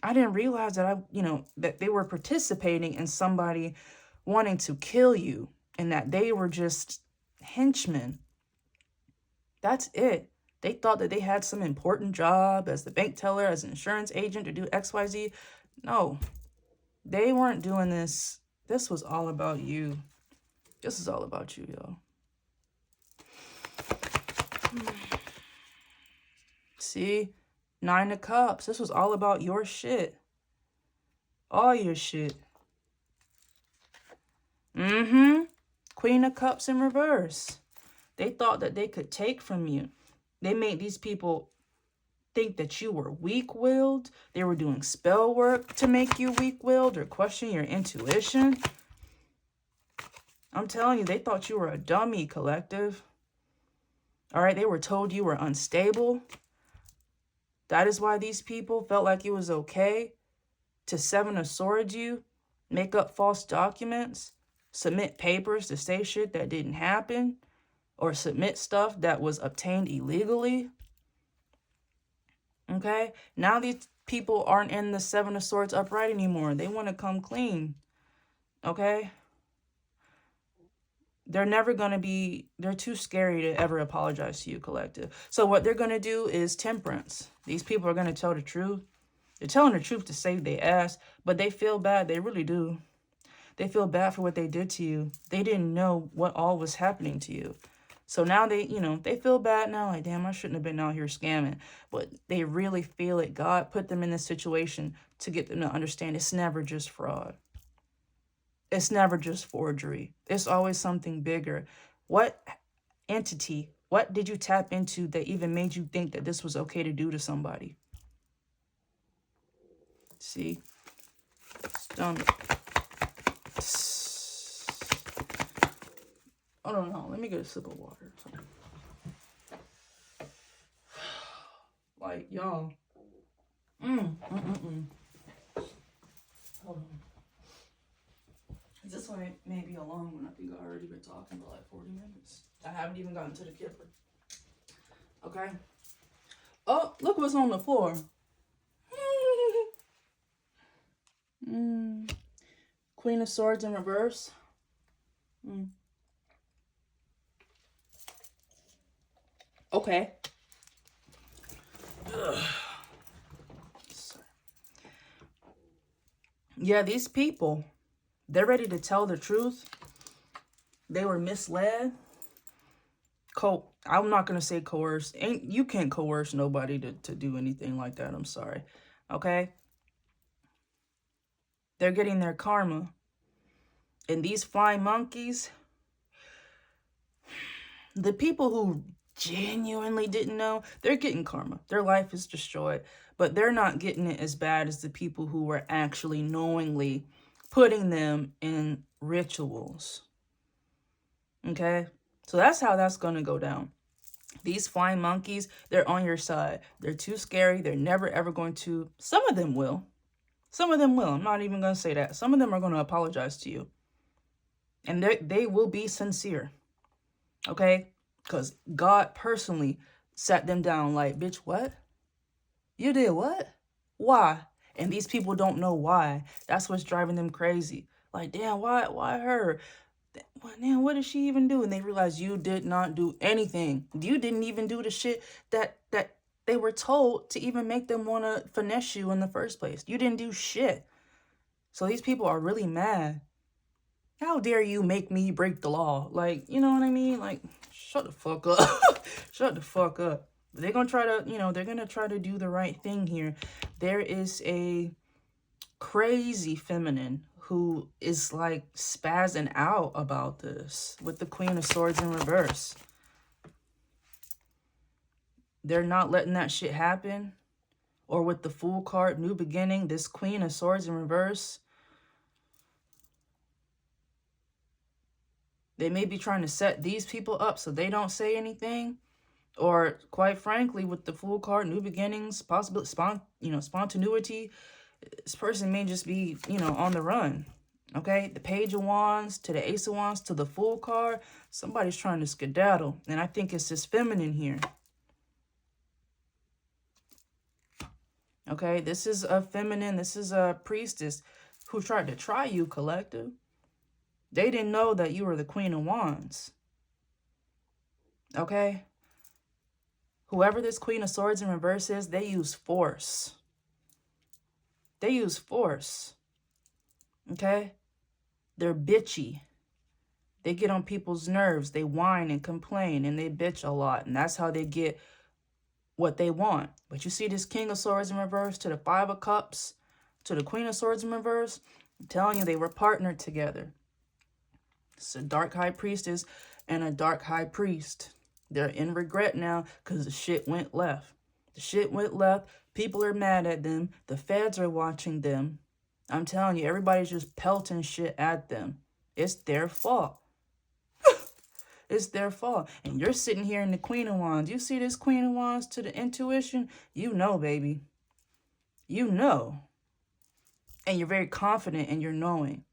S1: I didn't realize that that they were participating in somebody wanting to kill you and that they were just henchmen. That's it. They thought that they had some important job as the bank teller, as an insurance agent to do XYZ. No, they weren't doing this. This was all about you. This is all about you, y'all. See? 9 of Cups. This was all about your shit. All your shit. Queen of Cups in reverse. They thought that they could take from you. They made these people think that you were weak-willed. They were doing spell work to make you weak-willed or question your intuition. I'm telling you, they thought you were a dummy, collective. All right, they were told you were unstable. That is why these people felt like it was okay to 7 of Swords you, make up false documents, submit papers to say shit that didn't happen, or submit stuff that was obtained illegally. Okay? Now these people aren't in the 7 of Swords upright anymore. They want to come clean. Okay? They're never going to be, they're too scary to ever apologize to you, collective. So what they're going to do is temperance. These people are going to tell the truth. They're telling the truth to save their ass, but they feel bad. They really do. They feel bad for what they did to you. They didn't know what all was happening to you. So now they, you know, they feel bad now. Like, damn, I shouldn't have been out here scamming. But they really feel it. God put them in this situation to get them to understand it's never just fraud. It's never just forgery. It's always something bigger. What entity, what did you tap into that even made you think that this was okay to do to somebody? See? Stomach. Oh, no. Let me get a sip of water. Like, y'all. Hold on. This one may be a long one. I think I've already been talking for like 40 minutes. I haven't even gotten to the kipper. Okay. Oh, look what's on the floor. Queen of Swords in reverse. Okay. Yeah, these people, they're ready to tell the truth. They were misled. I'm not going to say coerce. You can't coerce nobody to do anything like that. I'm sorry. Okay? They're getting their karma. And these flying monkeys, the people who genuinely didn't know, they're getting karma. Their life is destroyed. But they're not getting it as bad as the people who were actually knowingly putting them in rituals. Okay? So that's how that's going to go down. These flying monkeys, they're on your side. They're too scary. They're never, ever going to... Some of them will. Some of them will. I'm not even going to say that. Some of them are going to apologize to you. And they will be sincere. Okay? Because God personally sat them down like, bitch, what? You did what? Why? And these people don't know why. That's what's driving them crazy. Like, damn, why her? Well, damn, what did she even do? And they realize you did not do anything. You didn't even do the shit that they were told to even make them want to finesse you in the first place. You didn't do shit. So these people are really mad. How dare you make me break the law? Like, you know what I mean? Like, shut the fuck up. Shut the fuck up. They're going to try to, you know, they're going to try to do the right thing here. There is a crazy feminine who is like spazzing out about this with the Queen of Swords in reverse. They're not letting that shit happen. Or with the Fool card, New Beginning, this Queen of Swords in reverse. They may be trying to set these people up so they don't say anything. Or, quite frankly, with the Fool card, New Beginnings, possible, spontaneity, this person may just be, on the run. Okay? The Page of Wands to the Ace of Wands to the Fool card. Somebody's trying to skedaddle. And I think it's this feminine here. Okay? This is a feminine. This is a priestess who tried to try you, collective. They didn't know that you were the Queen of Wands. Okay? Whoever this Queen of Swords in reverse is, they use force. They use force. Okay? They're bitchy. They get on people's nerves. They whine and complain and they bitch a lot. And that's how they get what they want. But you see this King of Swords in reverse to the Five of Cups to the Queen of Swords in reverse. I'm telling you, they were partnered together. It's a dark high priestess and a dark high priest. They're in regret now because the shit went left. The shit went left. People are mad at them. The feds are watching them. I'm telling you, everybody's just pelting shit at them. It's their fault. It's their fault. And you're sitting here in the Queen of Wands. You see this Queen of Wands to the intuition? You know, baby. You know. And you're very confident in your knowing.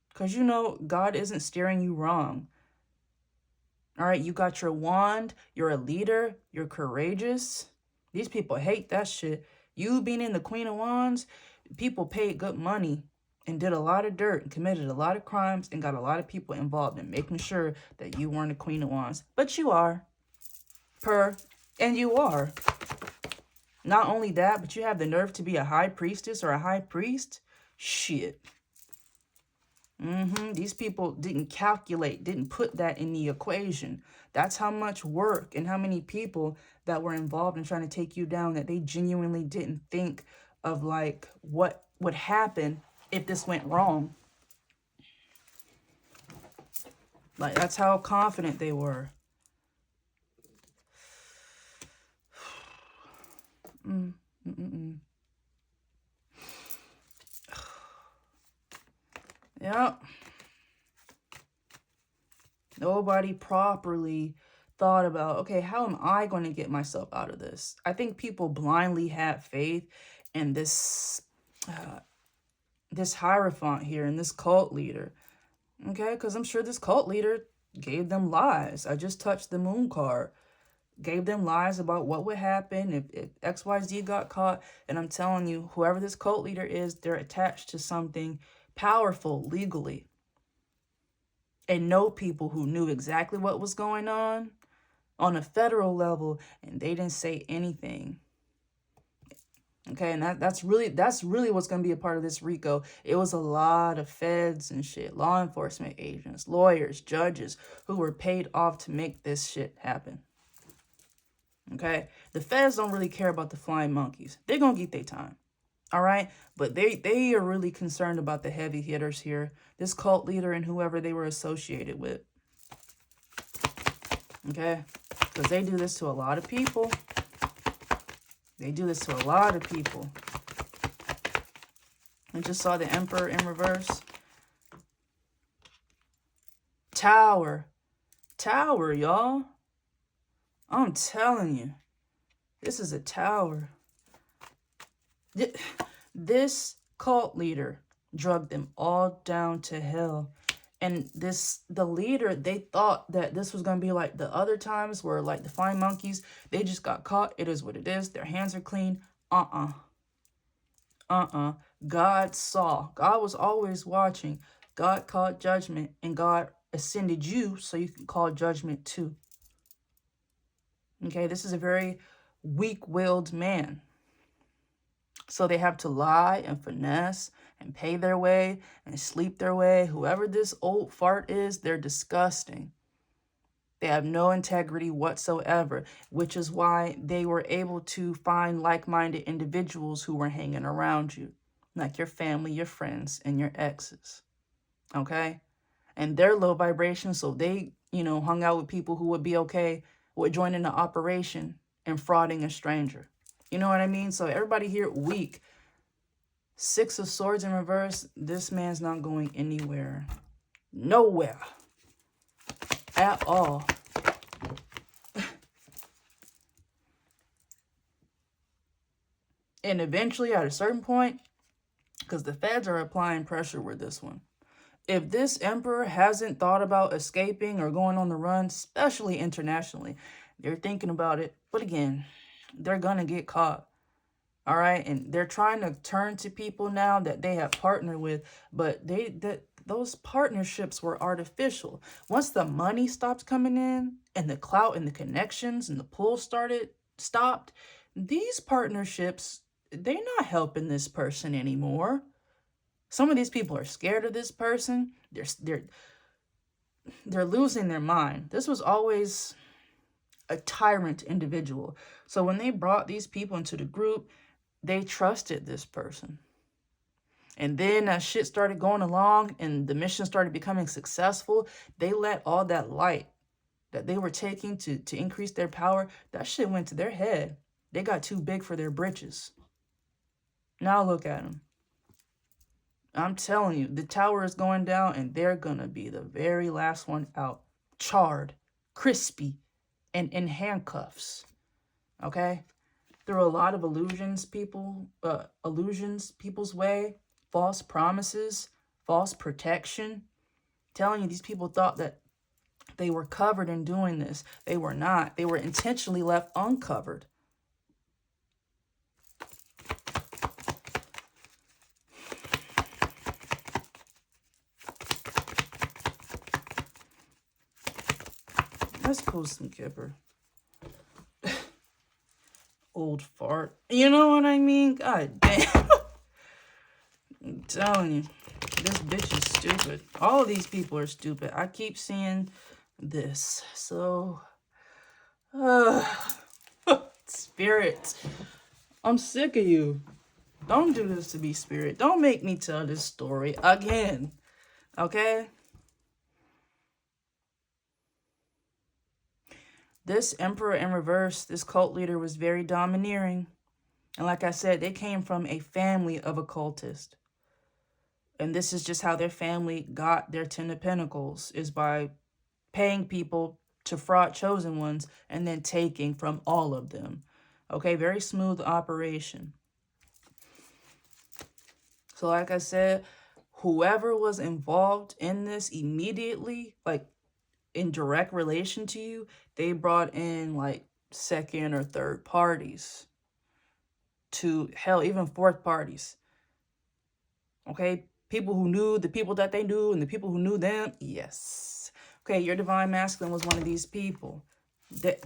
S1: Because you know God isn't steering you wrong. All right, you got your wand. You're a leader. You're courageous. These people hate that shit. You being in the Queen of Wands, people paid good money and did a lot of dirt and committed a lot of crimes and got a lot of people involved in making sure that you weren't a Queen of Wands. But you are. And you are. Not only that, but you have the nerve to be a high priestess or a high priest. Shit. These people didn't calculate, didn't put that in the equation. That's how much work and how many people that were involved in trying to take you down that they genuinely didn't think of like what would happen if this went wrong. Like, that's how confident they were. Yep. Nobody properly thought about, okay, how am I going to get myself out of this? I think people blindly had faith in this this Hierophant here and this cult leader. Okay, because I'm sure this cult leader gave them lies. I just touched the Moon card. Gave them lies about what would happen if XYZ got caught. And I'm telling you, whoever this cult leader is, they're attached to something powerful legally. And know people who knew exactly what was going on a federal level, and they didn't say anything. Okay, and that's really what's going to be a part of this RICO. It was a lot of feds and shit, law enforcement agents, lawyers, judges who were paid off to make this shit happen. Okay, the feds don't really care about the flying monkeys. They're going to get their time. All right, but they are really concerned about the heavy hitters here. This cult leader and whoever they were associated with. Okay, because they do this to a lot of people. They do this to a lot of people. I just saw the Emperor in reverse. Tower. Tower, y'all. I'm telling you. This is a tower. This cult leader drugged them all down to hell. And the leader, they thought that this was going to be like the other times where like the flying monkeys, they just got caught. It is what it is. Their hands are clean. God saw. God was always watching. God called judgment, and God ascended you so you can call judgment too. Okay, this is a very weak-willed man. So they have to lie and finesse and pay their way and sleep their way. Whoever this old fart is, they're disgusting. They have no integrity whatsoever, which is why they were able to find like-minded individuals who were hanging around you, like your family, your friends, and your exes. Okay? And they're low vibration, so they, hung out with people who would be okay with joining the operation and frauding a stranger. You know what I mean? So everybody here weak. Six of Swords in reverse. This man's not going anywhere. Nowhere. At all. And eventually, at a certain point, because the feds are applying pressure with this one. If this emperor hasn't thought about escaping or going on the run, especially internationally, they're thinking about it. But again, they're going to get caught. All right. And they're trying to turn to people now that they have partnered with. But those partnerships were artificial. Once the money stopped coming in and the clout and the connections and the pull stopped, these partnerships, they're not helping this person anymore. Some of these people are scared of this person. they're losing their mind. This was always a tyrant individual. So when they brought these people into the group, they trusted this person. And then as shit started going along and the mission started becoming successful, they let all that light that they were taking to increase their power, that shit went to their head. They got too big for their britches. Now look at them. I'm telling you, the tower is going down and they're going to be the very last one out. Charred, crispy, and in handcuffs. Okay? Through a lot of illusions people's way, false promises, false protection. Telling you, these people thought that they were covered in doing this. They were not. They were intentionally left uncovered. Let's pull some Kipper. Old fart. You know what I mean? God damn. I'm telling you. This bitch is stupid. All of these people are stupid. I keep seeing this. So, Spirit. I'm sick of you. Don't do this to me, Spirit. Don't make me tell this story again. Okay? This emperor in reverse, this cult leader, was very domineering. And like I said, they came from a family of occultists. And this is just how their family got their 10 of Pentacles, is by paying people to fraud chosen ones and then taking from all of them. Okay, very smooth operation. So like I said, whoever was involved in this immediately, like in direct relation to you, they brought in like second or third parties. To hell, even fourth parties. Okay, people who knew the people that they knew and the people who knew them. Yes. Okay, your divine masculine was one of these people. The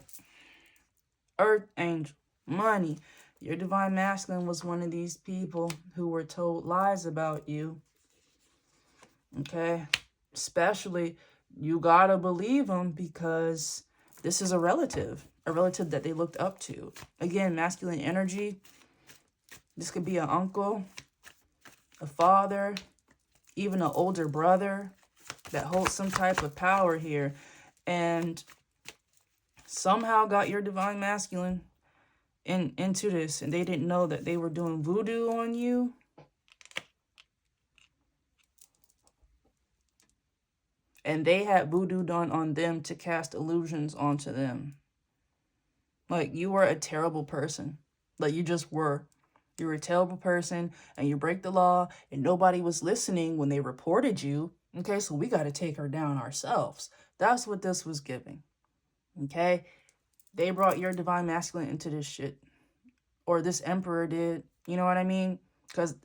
S1: earth angel, money. Your divine masculine was one of these people who were told lies about you. Okay, especially you gotta believe them because this is a relative that they looked up to. Again, masculine energy. This could be an uncle, a father, even an older brother that holds some type of power here and somehow got your divine masculine into this, and they didn't know that they were doing voodoo on you. And they had voodoo done on them to cast illusions onto them. Like, you were a terrible person. Like, you just were. You were a terrible person, and you break the law, and nobody was listening when they reported you. Okay, so we got to take her down ourselves. That's what this was giving. Okay? They brought your divine masculine into this shit. Or this emperor did. You know what I mean? Because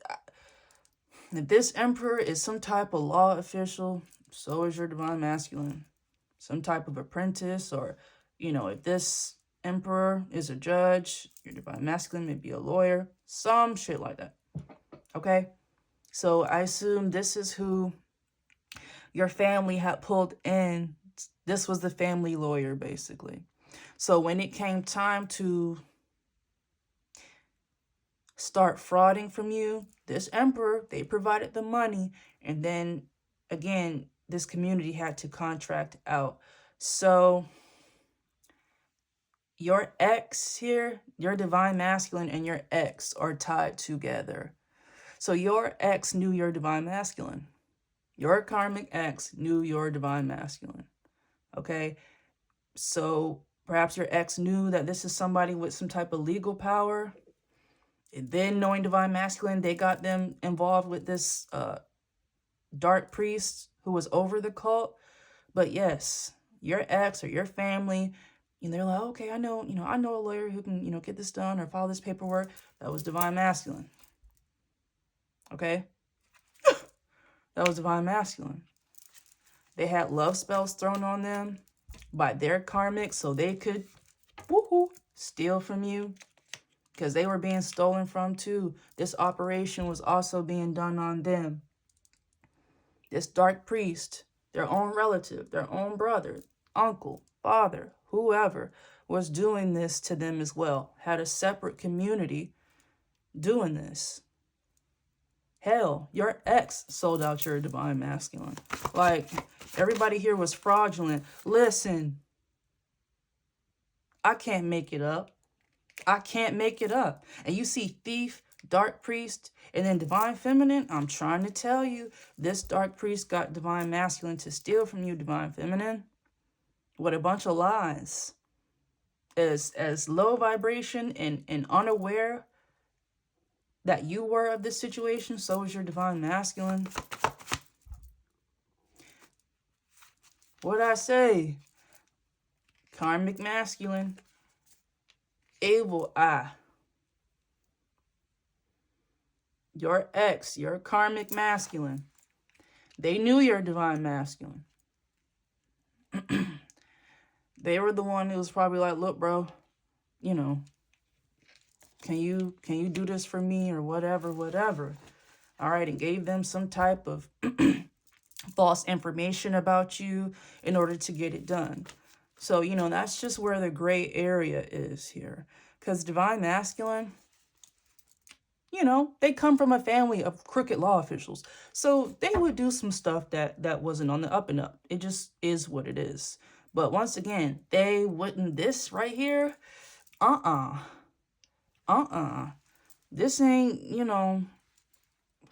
S1: if this emperor is some type of law official, so is your divine masculine. Some type of apprentice, or, you know, if this emperor is a judge, your divine masculine may be a lawyer, some shit like that. Okay? So I assume this is who your family had pulled in. This was the family lawyer, basically. So when it came time to start frauding from you, this emperor, they provided the money. And then, again, this community had to contract out. So your ex here, your divine masculine and your ex are tied together. So your ex knew your divine masculine. Your karmic ex knew your divine masculine. Okay? So perhaps your ex knew that this is somebody with some type of legal power. And then knowing divine masculine, they got them involved with this dark priest who was over the cult. But yes, your ex or your family, and they're like, okay, I know a lawyer who can, get this done or file this paperwork. That was divine masculine. Okay? That was divine masculine. They had love spells thrown on them by their karmics so they could steal from you, because they were being stolen from too. This operation was also being done on them. This dark priest, Their own relative, their own brother, uncle, father, whoever was doing this to them as well. Had a separate community doing this. Hell, your ex sold out your divine masculine. Like, everybody here was fraudulent. Listen, I can't make it up. I can't make it up. And you see thief, dark priest, and then divine feminine. I'm trying to tell you, this dark priest got divine masculine to steal from you, divine feminine. What a bunch of lies. As low vibration and unaware that you were of this situation, so is your divine masculine. What did I say? Karmic masculine. Evil eye. Your ex, your karmic masculine. They knew your divine masculine. They were the one who was probably like, look, bro, you know, can you do this for me or whatever. All right, and gave them some type of false information about you in order to get it done. So, you know, that's just where the gray area is here. Because divine masculine, you know, they come from a family of crooked law officials. So they would do some stuff that wasn't on the up and up. It just is what it is. But once again, they wouldn't, this right here, this ain't, you know,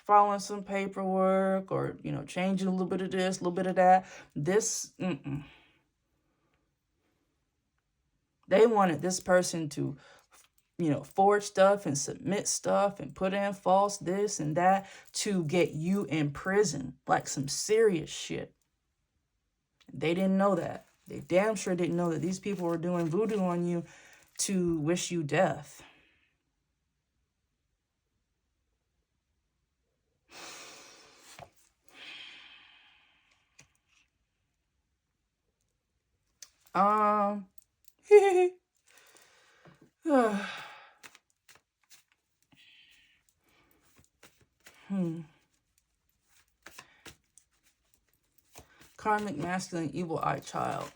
S1: following some paperwork or, you know, changing a little bit of this, a little bit of that. This, They wanted this person to, you know, forge stuff and submit stuff and put in false this and that to get you in prison, like some serious shit. They didn't know that. They damn sure didn't know that these people were doing voodoo on you to wish you death. Karmic masculine evil eye child.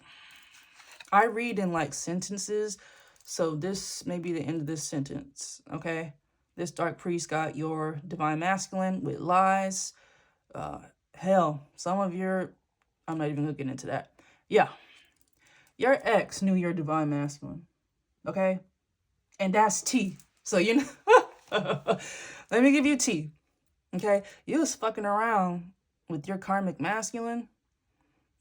S1: I read in like sentences, so this may be the end of this sentence, okay? This dark priest got your divine masculine with lies. Hell, some of your, I'm not even looking into that. Yeah. Your ex knew your divine masculine, okay? And that's T. So, you know, let me give you T, okay? You was fucking around with your karmic masculine,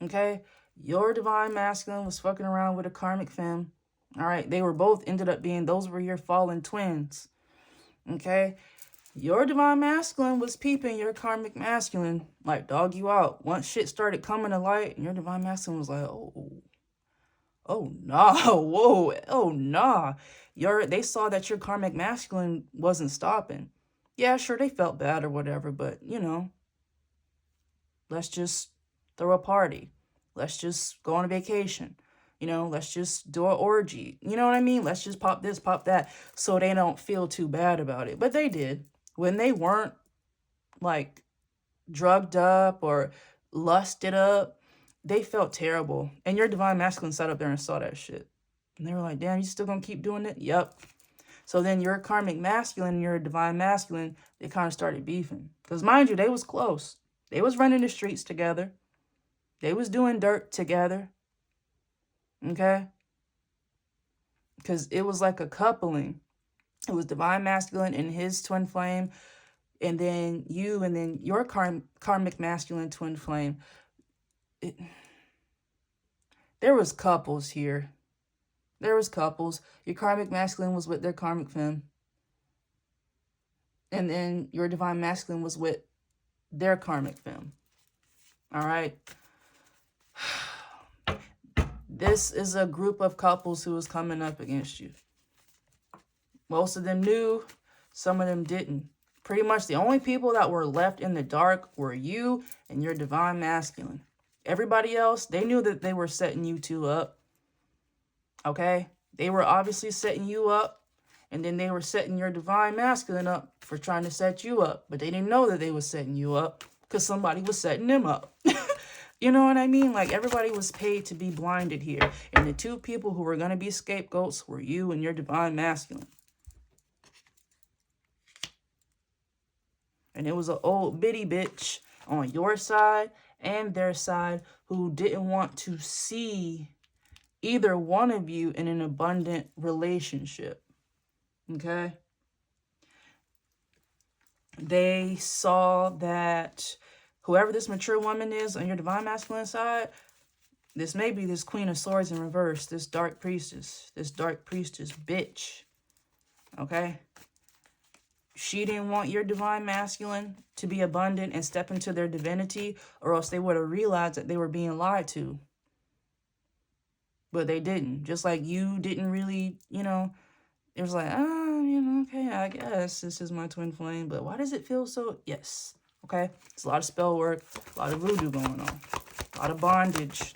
S1: okay? Your divine masculine was fucking around with a karmic femme. All right, they were both ended up being, those were your fallen twins, okay? Your divine masculine was peeping your karmic masculine, like dog you out. Once shit started coming to light, and your divine masculine was like, oh nah, whoa, oh nah. They saw that your karmic masculine wasn't stopping. Yeah, sure, they felt bad or whatever, but, you know, let's just throw a party. Let's just go on a vacation. You know, let's just do an orgy. You know what I mean? Let's just pop this, pop that, so they don't feel too bad about it. But they did. When they weren't, like, drugged up or lusted up, they felt terrible. And your divine masculine sat up there and saw that shit. And they were like, damn, you still gonna keep doing it? Yep. So then your karmic masculine and your divine masculine, they kind of started beefing. Because mind you, they was close. They was running the streets together. They was doing dirt together. Okay? Because it was like a coupling. It was divine masculine and his twin flame. And then you and then your karmic masculine twin flame. There was couples here. There was couples. Your karmic masculine was with their karmic femme. And then your divine masculine was with their karmic femme. All right? This is a group of couples who was coming up against you. Most of them knew, some of them didn't. Pretty much the only people that were left in the dark were you and your divine masculine. Everybody else, they knew that they were setting you two up. Okay? They were obviously setting you up, and then they were setting your divine masculine up for trying to set you up. But they didn't know that they were setting you up because somebody was setting them up. You know what I mean? Like, everybody was paid to be blinded here. And the two people who were going to be scapegoats were you and your divine masculine. And it was an old bitty bitch on your side and their side who didn't want to see either one of you in an abundant relationship. Okay? They saw that whoever this mature woman is on your divine masculine side, this may be this Queen of Swords in reverse, this dark priestess bitch. Okay? She didn't want your divine masculine to be abundant and step into their divinity, or else they would have realized that they were being lied to. But they didn't. Just like you didn't really, you know, it was like, oh, you know, okay, I guess this is my twin flame, but why does it feel so? Yes. Okay? It's a lot of spell work, a lot of voodoo going on, a lot of bondage.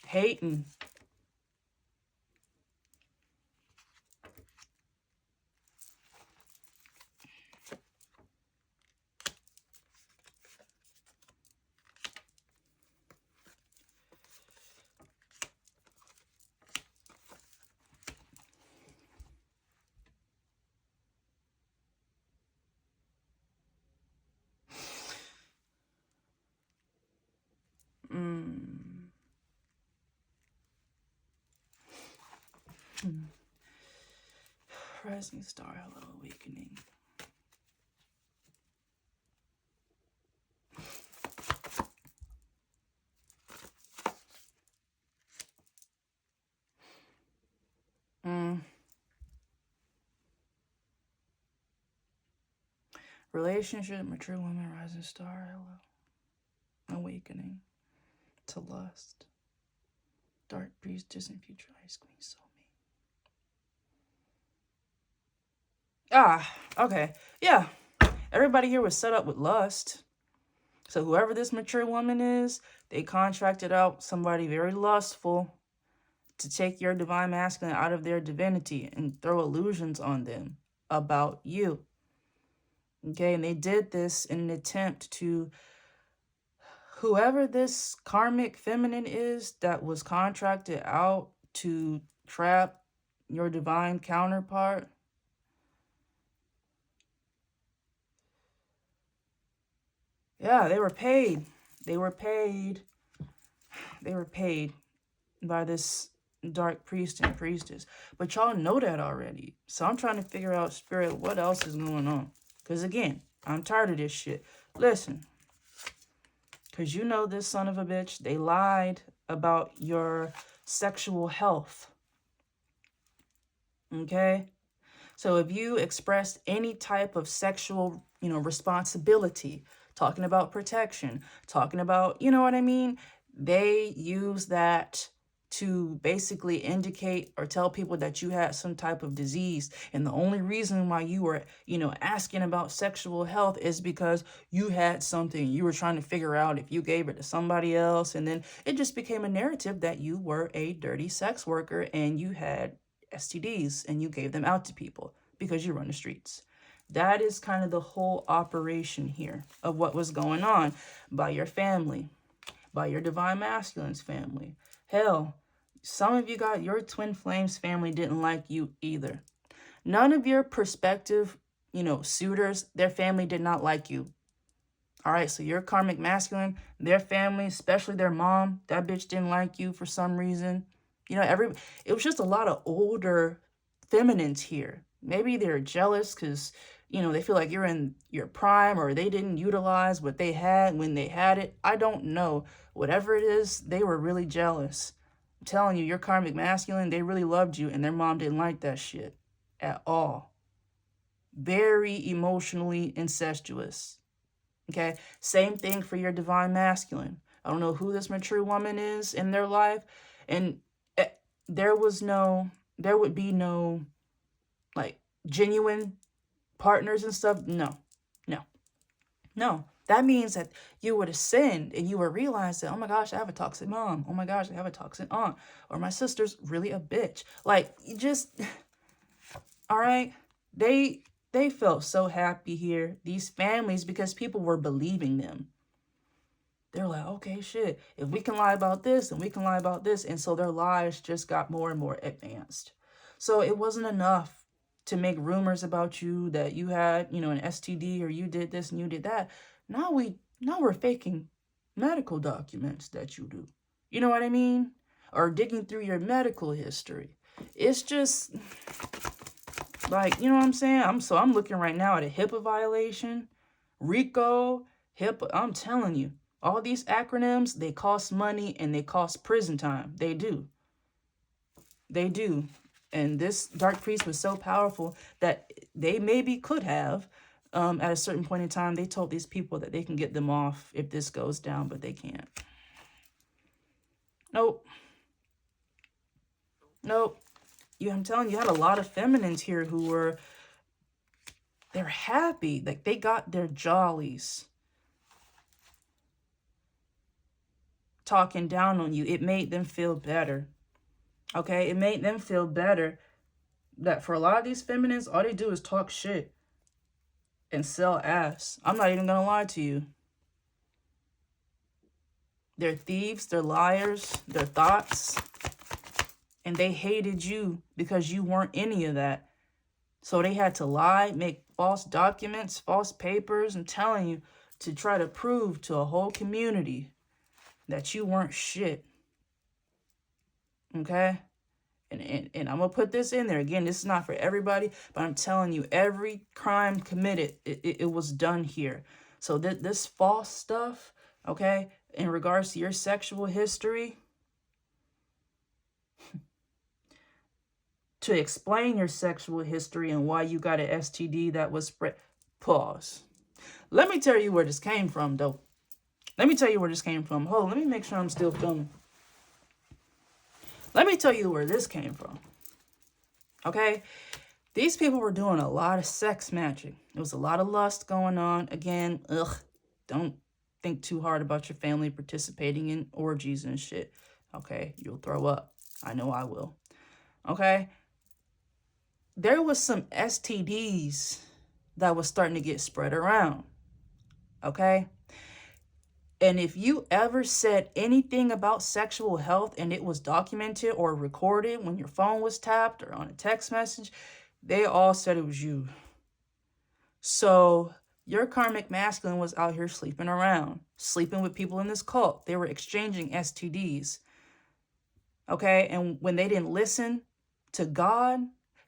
S1: Hating. Rising star, hello, awakening. Relationship, mature woman, rising star, hello. Awakening to lust. Dark priestess and future ice queen soulmate. Okay. Yeah. Everybody here was set up with lust. So whoever this mature woman is, they contracted out somebody very lustful to take your divine masculine out of their divinity and throw illusions on them about you. Okay, and they did this in an attempt to, whoever this karmic feminine is that was contracted out to trap your divine counterpart, yeah, they were paid. They were paid by this dark priest and priestess. But y'all know that already. So I'm trying to figure out, Spirit, what else is going on? Because again, I'm tired of this shit. Listen. Because you know this son of a bitch, they lied about your sexual health. Okay? So if you expressed any type of sexual, responsibility, talking about protection, talking about, you know what I mean? They use that to basically indicate or tell people that you had some type of disease. And the only reason why you were, asking about sexual health is because you had something. You were trying to figure out if you gave it to somebody else. And then it just became a narrative that you were a dirty sex worker and you had STDs and you gave them out to people because you run the streets. That is kind of the whole operation here of what was going on by your family, by your divine masculine's family. Hell, some of you got your twin flames family didn't like you either. None of your prospective, suitors, their family did not like you. All right, so your karmic masculine, their family, especially their mom, that bitch didn't like you for some reason. It was just a lot of older feminines here. Maybe they're jealous because, they feel like you're in your prime or they didn't utilize what they had when they had it. I don't know. Whatever it is, they were really jealous. I'm telling you, your karmic masculine, they really loved you and their mom didn't like that shit at all. Very emotionally incestuous. Okay? Same thing for your divine masculine. I don't know who this mature woman is in their life. And there would be no like genuine partners and stuff. No. That means that you would ascend and you would realize that, oh my gosh, I have a toxic mom. Oh my gosh, I have a toxic aunt. Or my sister's really a bitch. Like, you just, all right? They They felt so happy here, these families, because people were believing them. They're like, okay, shit, if we can lie about this, then we can lie about this. And so their lies just got more and more advanced. So it wasn't enough to make rumors about you that you had, you know, an STD, or you did this and you did that. Now we're faking medical documents that you do. You know what I mean? Or digging through your medical history. It's just like, you know what I'm saying? I'm looking right now at a HIPAA violation, RICO, HIPAA. I'm telling you, all these acronyms, they cost money and they cost prison time. They do. They do. And this dark priest was so powerful that they maybe could have, at a certain point in time, they told these people that they can get them off if this goes down, but they can't. Nope. Nope. I'm telling you, you had a lot of feminines here who were, they're happy. Like, they got their jollies. Talking down on you. It made them feel better. Okay? It made them feel better that for a lot of these feminines, all they do is talk shit and sell ass. I'm not even gonna lie to you. They're thieves, they're liars, they're thoughts. And they hated you because you weren't any of that. So they had to lie, make false documents, false papers, and telling you to try to prove to a whole community that you weren't shit. Okay? And I'm going to put this in there. Again, this is not for everybody, but I'm telling you, every crime committed, it was done here. So this false stuff, okay, in regards to your sexual history, to explain your sexual history and why you got an STD that was spread. Pause. Let me tell you where this came from, though. Let me tell you where this came from. Hold on, let me make sure I'm still filming. Let me tell you where this came from. Okay? These people were doing a lot of sex matching. There was a lot of lust going on. Again, don't think too hard about your family participating in orgies and shit. Okay? You'll throw up. I know I will. Okay? There was some STDs that was starting to get spread around. Okay? And if you ever said anything about sexual health and it was documented or recorded when your phone was tapped or on a text message, they all said it was you. So your karmic masculine was out here sleeping around, sleeping with people in this cult. They were exchanging STDs. Okay? And when they didn't listen to God,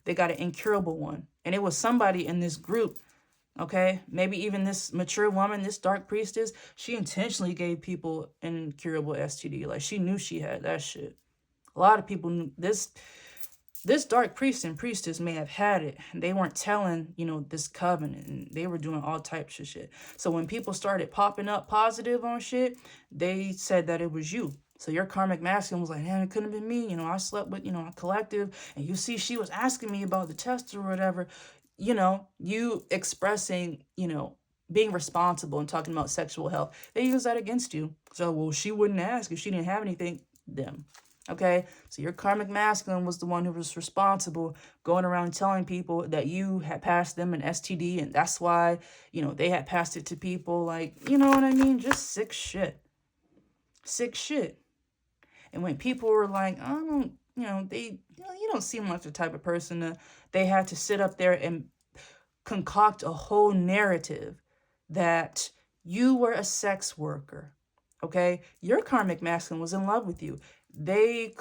S1: they got an incurable one. And it was somebody in this group, okay? Maybe even this mature woman, this dark priestess, she intentionally gave people an incurable STD. Like, she knew she had that shit. A lot of people knew this dark priest and priestess may have had it. They weren't telling, you know, this covenant. And they were doing all types of shit. So when people started popping up positive on shit, they said that it was you. So your karmic masculine was like, damn, it couldn't have been me. You know, I slept with, you know, a collective. And you see, she was asking me about the test or whatever. You know, you expressing, you know, being responsible and talking about sexual health. They use that against you. So, well, she wouldn't ask if she didn't have anything. Them. Okay? So your karmic masculine was the one who was responsible, going around telling people that you had passed them an STD. And that's why, you know, they had passed it to people. Like, you know what I mean? Just sick shit. Sick shit. And when people were like, I don't, you know, you don't seem like the type of person they had to sit up there and concoct a whole narrative that you were a sex worker. Okay? Your karmic masculine was in love with you. They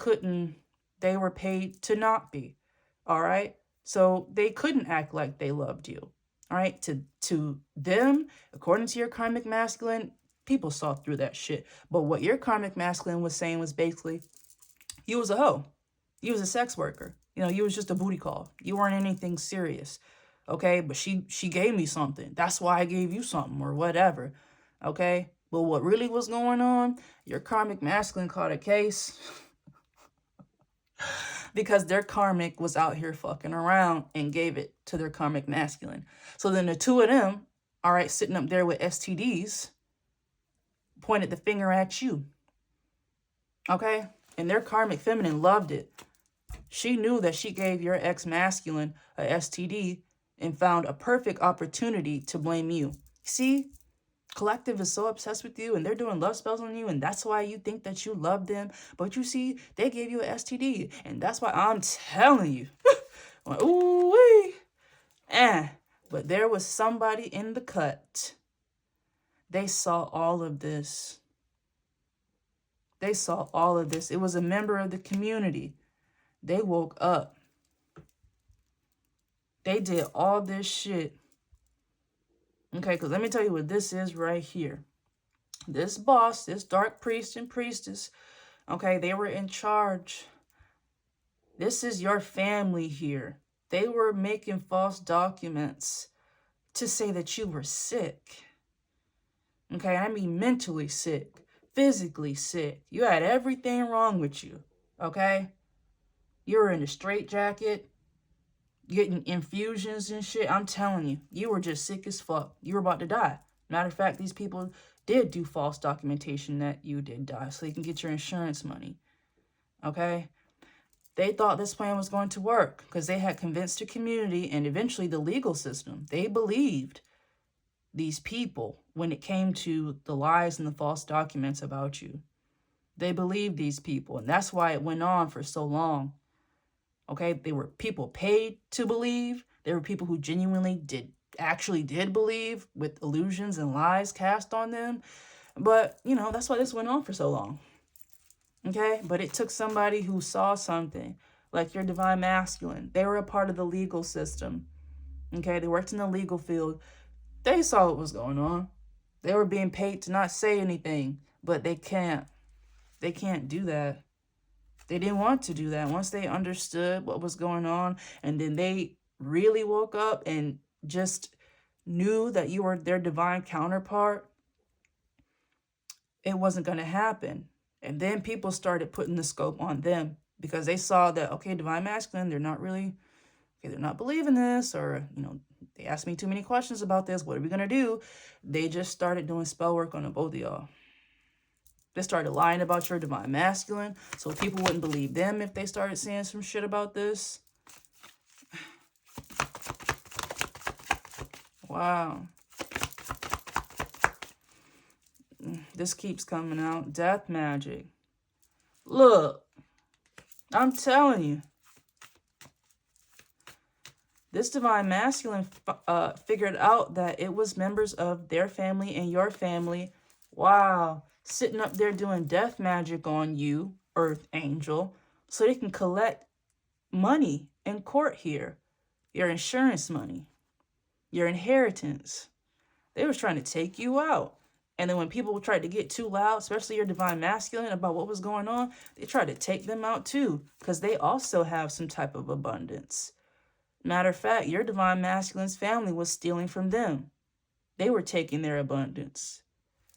S1: were paid to not be. All right? So they couldn't act like they loved you. All right? To them, according to your karmic masculine, people saw through that shit. But what your karmic masculine was saying was basically, you was a hoe. You was a sex worker. You know, you was just a booty call. You weren't anything serious. Okay? But she gave me something. That's why I gave you something or whatever. Okay? But what really was going on, your karmic masculine caught a case because their karmic was out here fucking around and gave it to their karmic masculine. So then the two of them, all right, sitting up there with STDs, pointed the finger at you. Okay? And their karmic feminine loved it. She knew that she gave your ex-masculine a STD and found a perfect opportunity to blame you. See, collective is so obsessed with you and they're doing love spells on you, and that's why you think that you love them. But you see, they gave you an STD, and that's why I'm telling you. Ooh-wee. But there was somebody in the cut. They saw all of this. They saw all of this. It was a member of the community. They woke up. They did all this shit. Okay, because let me tell you what this is right here. This boss, this dark priest and priestess, okay, they were in charge. This is your family here. They were making false documents to say that you were sick. Okay, I mean mentally sick, physically sick. You had everything wrong with you, okay? You were in a straitjacket, getting infusions and shit. I'm telling you, you were just sick as fuck. You were about to die. Matter of fact, these people did do false documentation that you did die so you can get your insurance money, okay? They thought this plan was going to work because they had convinced the community and eventually the legal system. They believed these people when it came to the lies and the false documents about you. They believed these people, and that's why it went on for so long. Okay, they were people paid to believe. There were people who genuinely actually did believe with illusions and lies cast on them. But, you know, that's why this went on for so long. Okay, but it took somebody who saw something, like your divine masculine. They were a part of the legal system. Okay, they worked in the legal field. They saw what was going on. They were being paid to not say anything, but they can't. They can't do that. They didn't want to do that. Once they understood what was going on, and then they really woke up and just knew that you were their divine counterpart, it wasn't going to happen. And then people started putting the scope on them because they saw that, okay, divine masculine, they're not believing this, or, you know, they asked me too many questions about this. What are we going to do? They just started doing spell work on the both of y'all. They started lying about your divine masculine so people wouldn't believe them if they started saying some shit about this. Wow. This keeps coming out. Death magic. Look, I'm telling you. This divine masculine figured out that it was members of their family and your family. Wow. Sitting up there doing death magic on you, Earth Angel, so they can collect money in court here. Your insurance money. Your inheritance. They was trying to take you out. And then when people tried to get too loud, especially your divine masculine, about what was going on, they tried to take them out too, because they also have some type of abundance. Matter of fact, your divine masculine's family was stealing from them. They were taking their abundance.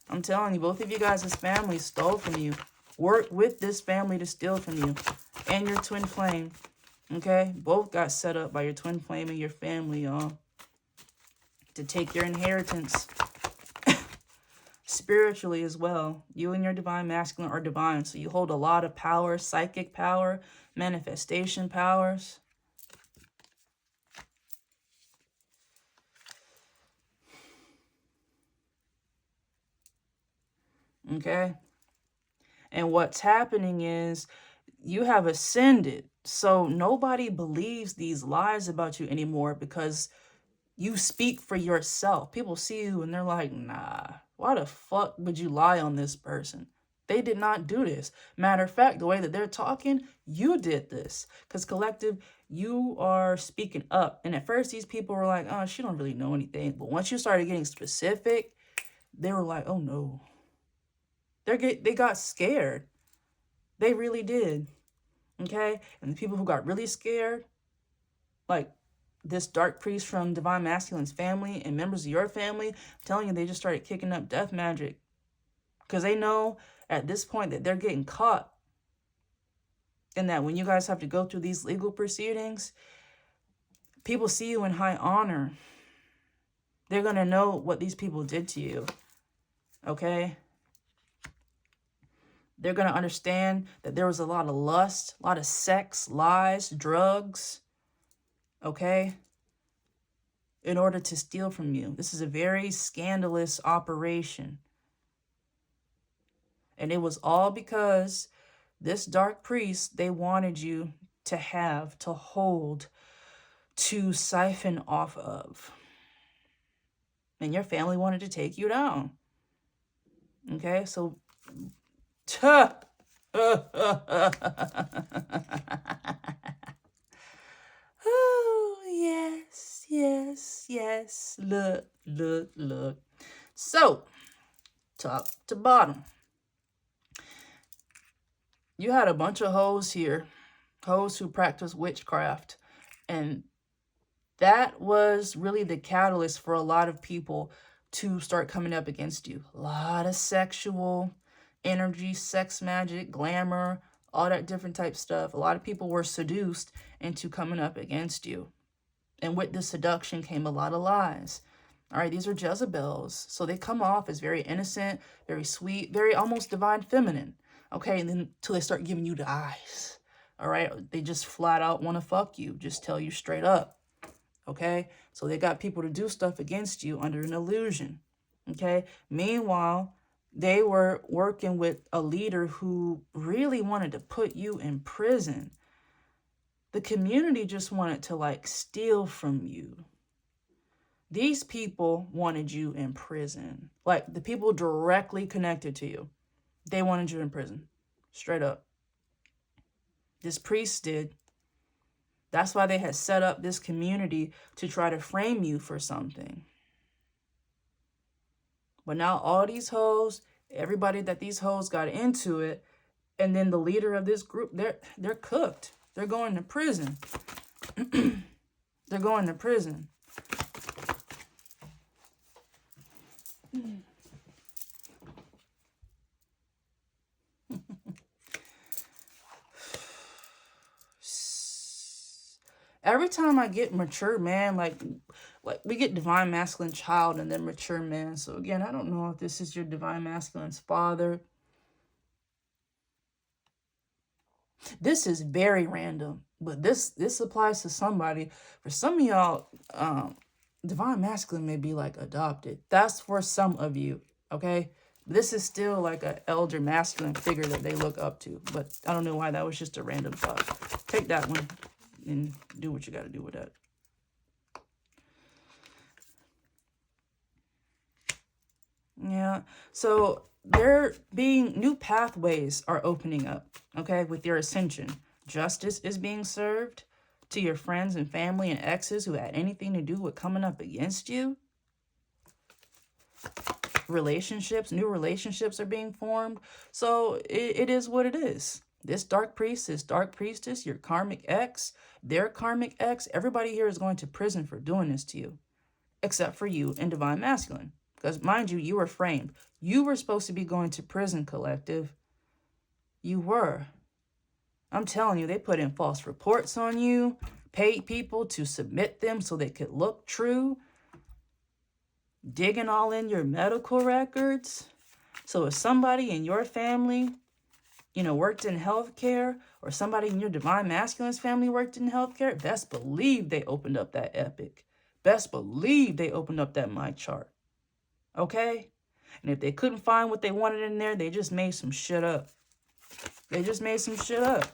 S1: I'm telling you, both of you guys' families stole from you. Worked with this family to steal from you. And your twin flame. Okay? Both got set up by your twin flame and your family, y'all. To take your inheritance. Spiritually as well. You and your divine masculine are divine. So you hold a lot of power, psychic power, manifestation powers. Okay? And what's happening is you have ascended. So nobody believes these lies about you anymore because you speak for yourself. People see you and they're like, nah, why the fuck would you lie on this person? They did not do this. Matter of fact, the way that they're talking, you did this. Because collective, you are speaking up. And at first, these people were like, oh, she don't really know anything. But once you started getting specific, they were like, oh no. They got scared. They really did. Okay? And the people who got really scared, like this dark priest from divine masculine's family and members of your family, I'm telling you, they just started kicking up death magic. Because they know at this point that they're getting caught. And that when you guys have to go through these legal proceedings, people see you in high honor. They're going to know what these people did to you. Okay? They're going to understand that there was a lot of lust, a lot of sex, lies, drugs. Okay? in order to steal from you. This is a very scandalous operation. And it was all because this dark priest, they wanted you to have, to hold, to siphon off of. And your family wanted to take you down. Okay, so... Oh, yes, yes, yes. Look, look, look. So, top to bottom. You had a bunch of hoes here. Hoes who practice witchcraft. And that was really the catalyst for a lot of people to start coming up against you. A lot of sexual energy, sex magic, glamour, all that different type stuff. A lot of people were seduced into coming up against you. And with the seduction came a lot of lies. All right, these are Jezebels. So they come off as very innocent, very sweet, very almost divine feminine. Okay, and then until they start giving you the eyes. All right, they just flat out want to fuck you. Just tell you straight up. Okay, so they got people to do stuff against you under an illusion. Okay, meanwhile, they were working with a leader who really wanted to put you in prison. The community just wanted to like steal from you. These people wanted you in prison. Like the people directly connected to you. They wanted you in prison. Straight up. This priest did. That's why they had set up this community to try to frame you for something. But now all these hoes, everybody that these hoes got into it, and then the leader of this group, they're cooked. They're going to prison. They're going to prison. Every time I get mature man, like we get divine masculine child and then mature man. So again, I don't know if this is your divine masculine's father. This is very random, but this applies to somebody. For some of y'all, divine masculine may be like adopted. That's for some of you, okay? This is still like an elder masculine figure that they look up to, but I don't know why that was just a random thought. Take that one and do what you got to do with that. Yeah, so there being new pathways are opening up, okay, with your ascension. Justice is being served to your friends and family and exes who had anything to do with coming up against you. Relationships, new relationships are being formed. So it is what it is. This dark priest, this dark priestess, your karmic ex, their karmic ex, everybody here is going to prison for doing this to you, except for you and divine masculine. Because mind you, you were framed. You were supposed to be going to prison, collective. You were. I'm telling you, they put in false reports on you, paid people to submit them so they could look true, digging all in your medical records. So if somebody in your family, you know, worked in healthcare, or somebody in your divine masculine's family worked in healthcare, best believe they opened up that epic. Best believe they opened up that my chart. Okay? And if they couldn't find what they wanted in there, they just made some shit up. They just made some shit up.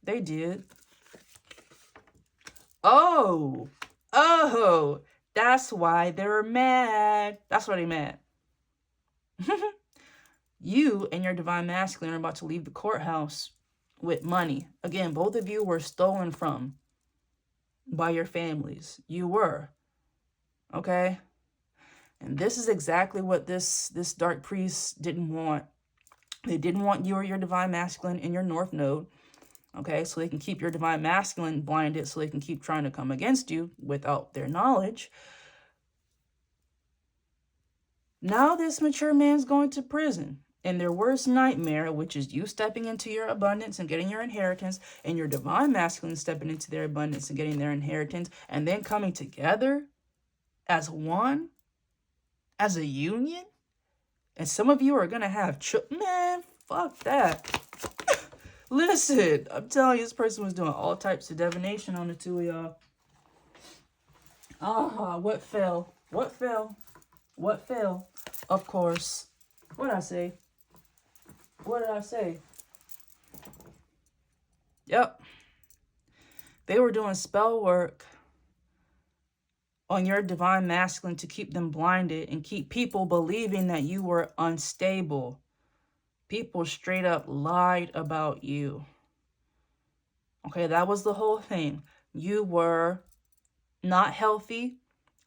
S1: They did. Oh, that's why they're mad. That's why they're mad. You and your divine masculine are about to leave the courthouse with money. Again, both of you were stolen from by your families. You were. Okay? And this is exactly what this dark priest didn't want. They didn't want you or your divine masculine in your north node. Okay? So they can keep your divine masculine blinded, so they can keep trying to come against you without their knowledge. Now this mature man's going to prison. And their worst nightmare, which is you stepping into your abundance and getting your inheritance, and your divine masculine stepping into their abundance and getting their inheritance, and then coming together as one, as a union. And some of you are going to have man, fuck that. Listen, I'm telling you, this person was doing all types of divination on the two of y'all. What fell? What fell? What fell? Of course. What did I say? What did I say? Yep. They were doing spell work on your divine masculine to keep them blinded and keep people believing that you were unstable. People straight up lied about you. Okay, that was the whole thing. You were not healthy,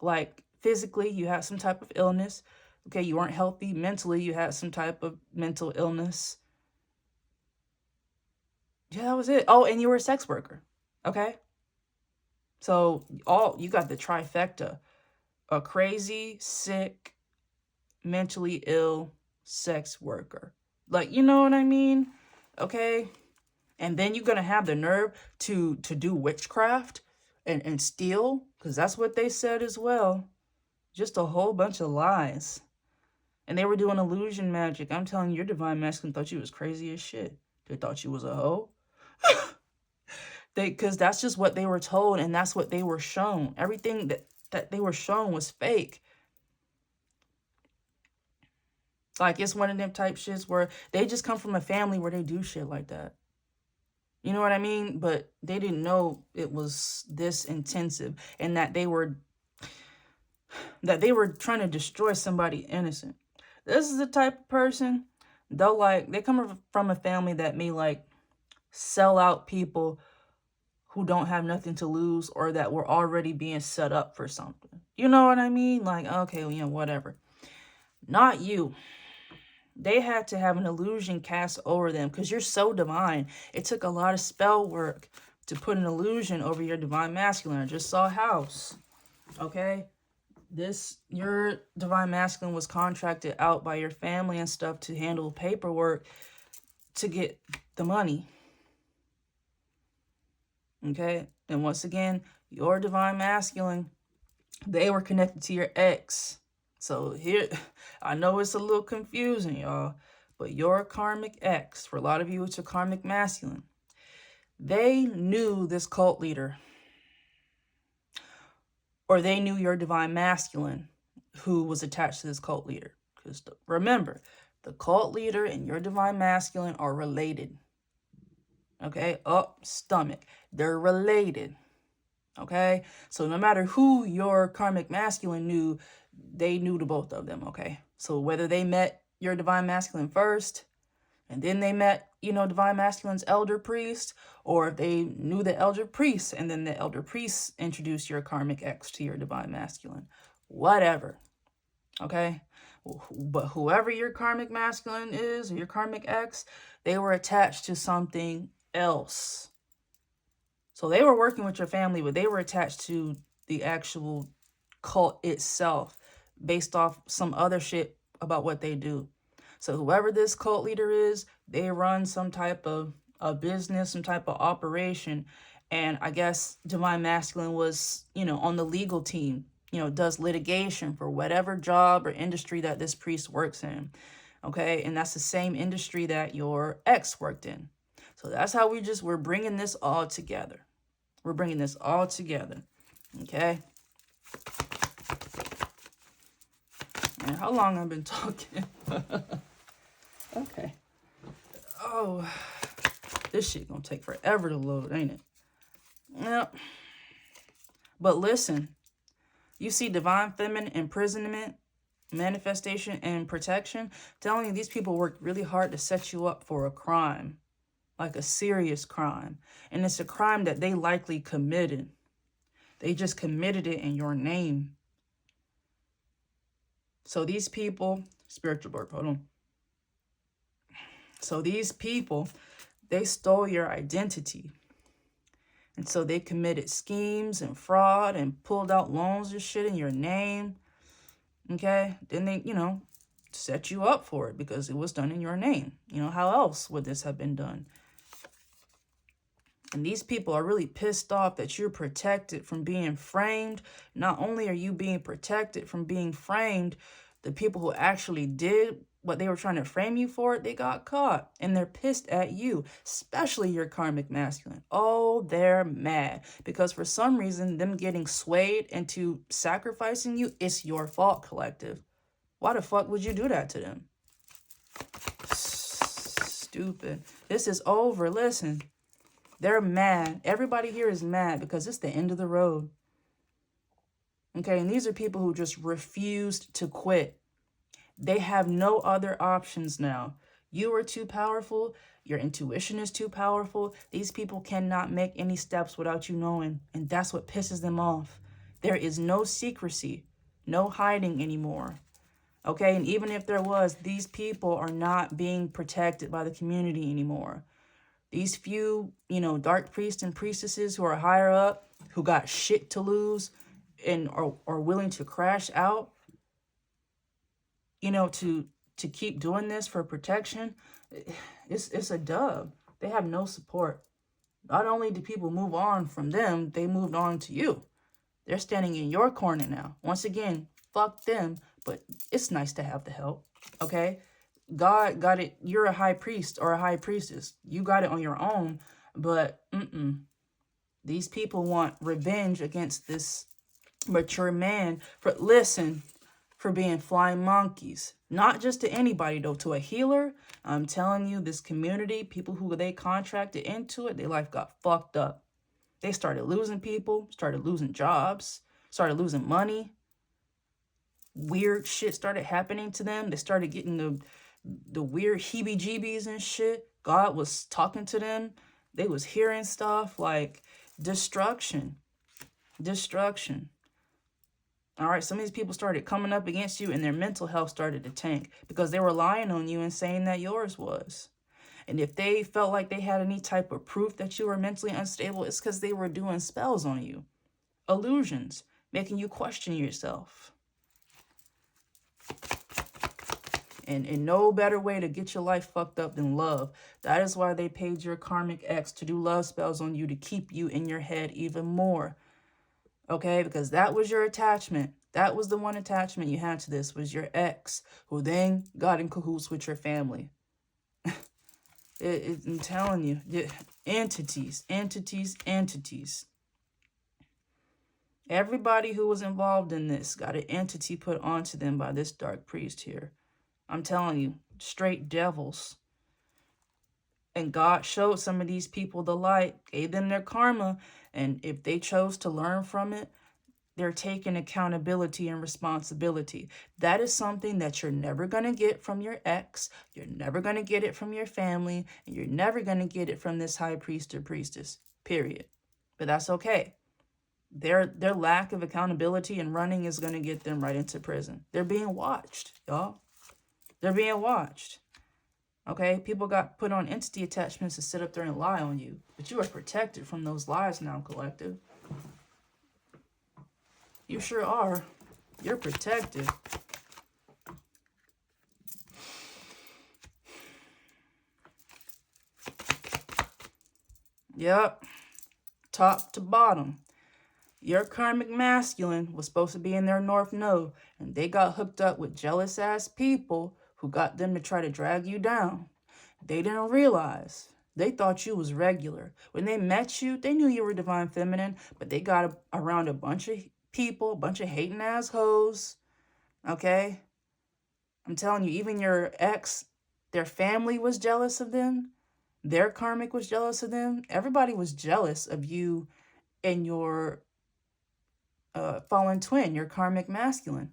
S1: like physically, you had some type of illness. Okay, you weren't healthy mentally, you had some type of mental illness. Yeah, that was it. Oh, and you were a sex worker. Okay. So you got the trifecta. A crazy, sick, mentally ill sex worker. Like, you know what I mean? Okay. And then you're going to have the nerve to do witchcraft and steal, because that's what they said as well. Just a whole bunch of lies. And they were doing illusion magic. I'm telling you, your divine masculine thought you was crazy as shit. They thought you was a hoe. Because that's just what they were told, and that's what they were shown. Everything that they were shown was fake. Like, it's one of them type shits where they just come from a family where they do shit like that. You know what I mean? But they didn't know it was this intensive, and that they were trying to destroy somebody innocent. This is the type of person, they come from a family that may like sell out people who don't have nothing to lose, or that were already being set up for something. You know what I mean? Like, okay, well, whatever. Not you. They had to have an illusion cast over them because you're so divine. It took a lot of spell work to put an illusion over your divine masculine. I just saw house. Okay? Your divine masculine was contracted out by your family and stuff to handle paperwork to get the money. Okay? And once again, your divine masculine, they were connected to your ex. So here, I know it's a little confusing, y'all, but your karmic ex, for a lot of you, it's your karmic masculine. They knew this cult leader, or they knew your divine masculine who was attached to this cult leader. Because remember, the cult leader and your divine masculine are related. Okay? Stomach. They're related. Okay? So no matter who your karmic masculine knew, they knew the both of them. Okay? So whether they met your divine masculine first, and then they met, divine masculine's elder priest, or if they knew the elder priest, and then the elder priest introduced your karmic ex to your divine masculine. Whatever. Okay? But whoever your karmic masculine is, or your karmic ex, they were attached to something else. So they were working with your family, but they were attached to the actual cult itself based off some other shit about what they do. So whoever this cult leader is, they run some type of a business, some type of operation. And I guess divine masculine was, on the legal team, does litigation for whatever job or industry that this priest works in. Okay. And that's the same industry that your ex worked in. So that's how we're bringing this all together. We're bringing this all together. Okay. Man, how long I've been talking? Okay. Oh, this shit gonna take forever to load, ain't it? Yep. But listen, you see divine feminine imprisonment, manifestation, and protection. I'm telling you, these people worked really hard to set you up for a crime, like a serious crime. And it's a crime that they likely committed. They just committed it in your name. So these people, spiritual birth, hold on. So these people, they stole your identity. And so they committed schemes and fraud and pulled out loans and shit in your name. Okay? Then they, set you up for it because it was done in your name. How else would this have been done? And these people are really pissed off that you're protected from being framed. Not only are you being protected from being framed, the people who actually did what they were trying to frame you for, they got caught. And they're pissed at you, especially your karmic masculine. Oh, they're mad. Because for some reason, them getting swayed into sacrificing you, it's your fault, collective. Why the fuck would you do that to them? Stupid. This is over. Listen. They're mad. Everybody here is mad because it's the end of the road. Okay, and these are people who just refused to quit. They have no other options now. You are too powerful. Your intuition is too powerful. These people cannot make any steps without you knowing, and that's what pisses them off. There is no secrecy, no hiding anymore. Okay, and even if there was, these people are not being protected by the community anymore. These few, dark priests and priestesses who are higher up, who got shit to lose and are willing to crash out, to keep doing this for protection, it's a dub. They have no support. Not only do people move on from them, they moved on to you. They're standing in your corner now. Once again, fuck them, but it's nice to have the help, okay? God got it. You're a high priest or a high priestess. You got it on your own, but these people want revenge against this mature man for being flying monkeys. Not just to anybody, though. To a healer, I'm telling you, this community, people who they contracted into it, their life got fucked up. They started losing people, started losing jobs, started losing money. Weird shit started happening to them. They started getting the weird heebie-jeebies and shit. God was talking to them. They was hearing stuff like destruction. All right, some of these people started coming up against you and their mental health started to tank because they were lying on you and saying that yours was. And if they felt like they had any type of proof that you were mentally unstable, it's because they were doing spells on you. Illusions, making you question yourself. And no better way to get your life fucked up than love. That is why they paid your karmic ex to do love spells on you to keep you in your head even more. Okay, because that was your attachment. That was the one attachment you had to this, was your ex, who then got in cahoots with your family. I'm telling you, entities. Everybody who was involved in this got an entity put onto them by this dark priest here. I'm telling you, straight devils. And God showed some of these people the light, gave them their karma, and if they chose to learn from it, they're taking accountability and responsibility. That is something that you're never going to get from your ex, you're never going to get it from your family, and you're never going to get it from this high priest or priestess, period. But that's okay. Their lack of accountability and running is going to get them right into prison. They're being watched, y'all. They're being watched. Okay? People got put on entity attachments to sit up there and lie on you. But you are protected from those lies now, collective. You sure are. You're protected. Yep. Top to bottom. Your karmic masculine was supposed to be in their north node, and they got hooked up with jealous-ass people who got them to try to drag you down. They didn't realize. They thought you was regular. When they met you, they knew you were divine feminine, but they got around a bunch of people, a bunch of hating-ass hoes, okay? I'm telling you, even your ex, their family was jealous of them. Their karmic was jealous of them. Everybody was jealous of you and your fallen twin, your karmic masculine.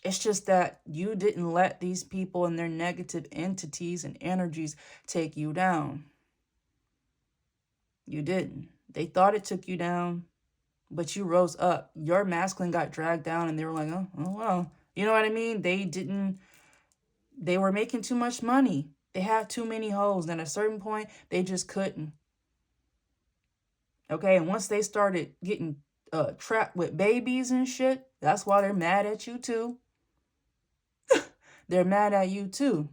S1: It's just that you didn't let these people and their negative entities and energies take you down. You didn't. They thought it took you down, but you rose up. Your masculine got dragged down and they were like, oh well. You know what I mean? They were making too much money. They had too many hoes. And at a certain point, they just couldn't. Okay, and once they started getting trapped with babies and shit, that's why they're mad at you too. They're mad at you too.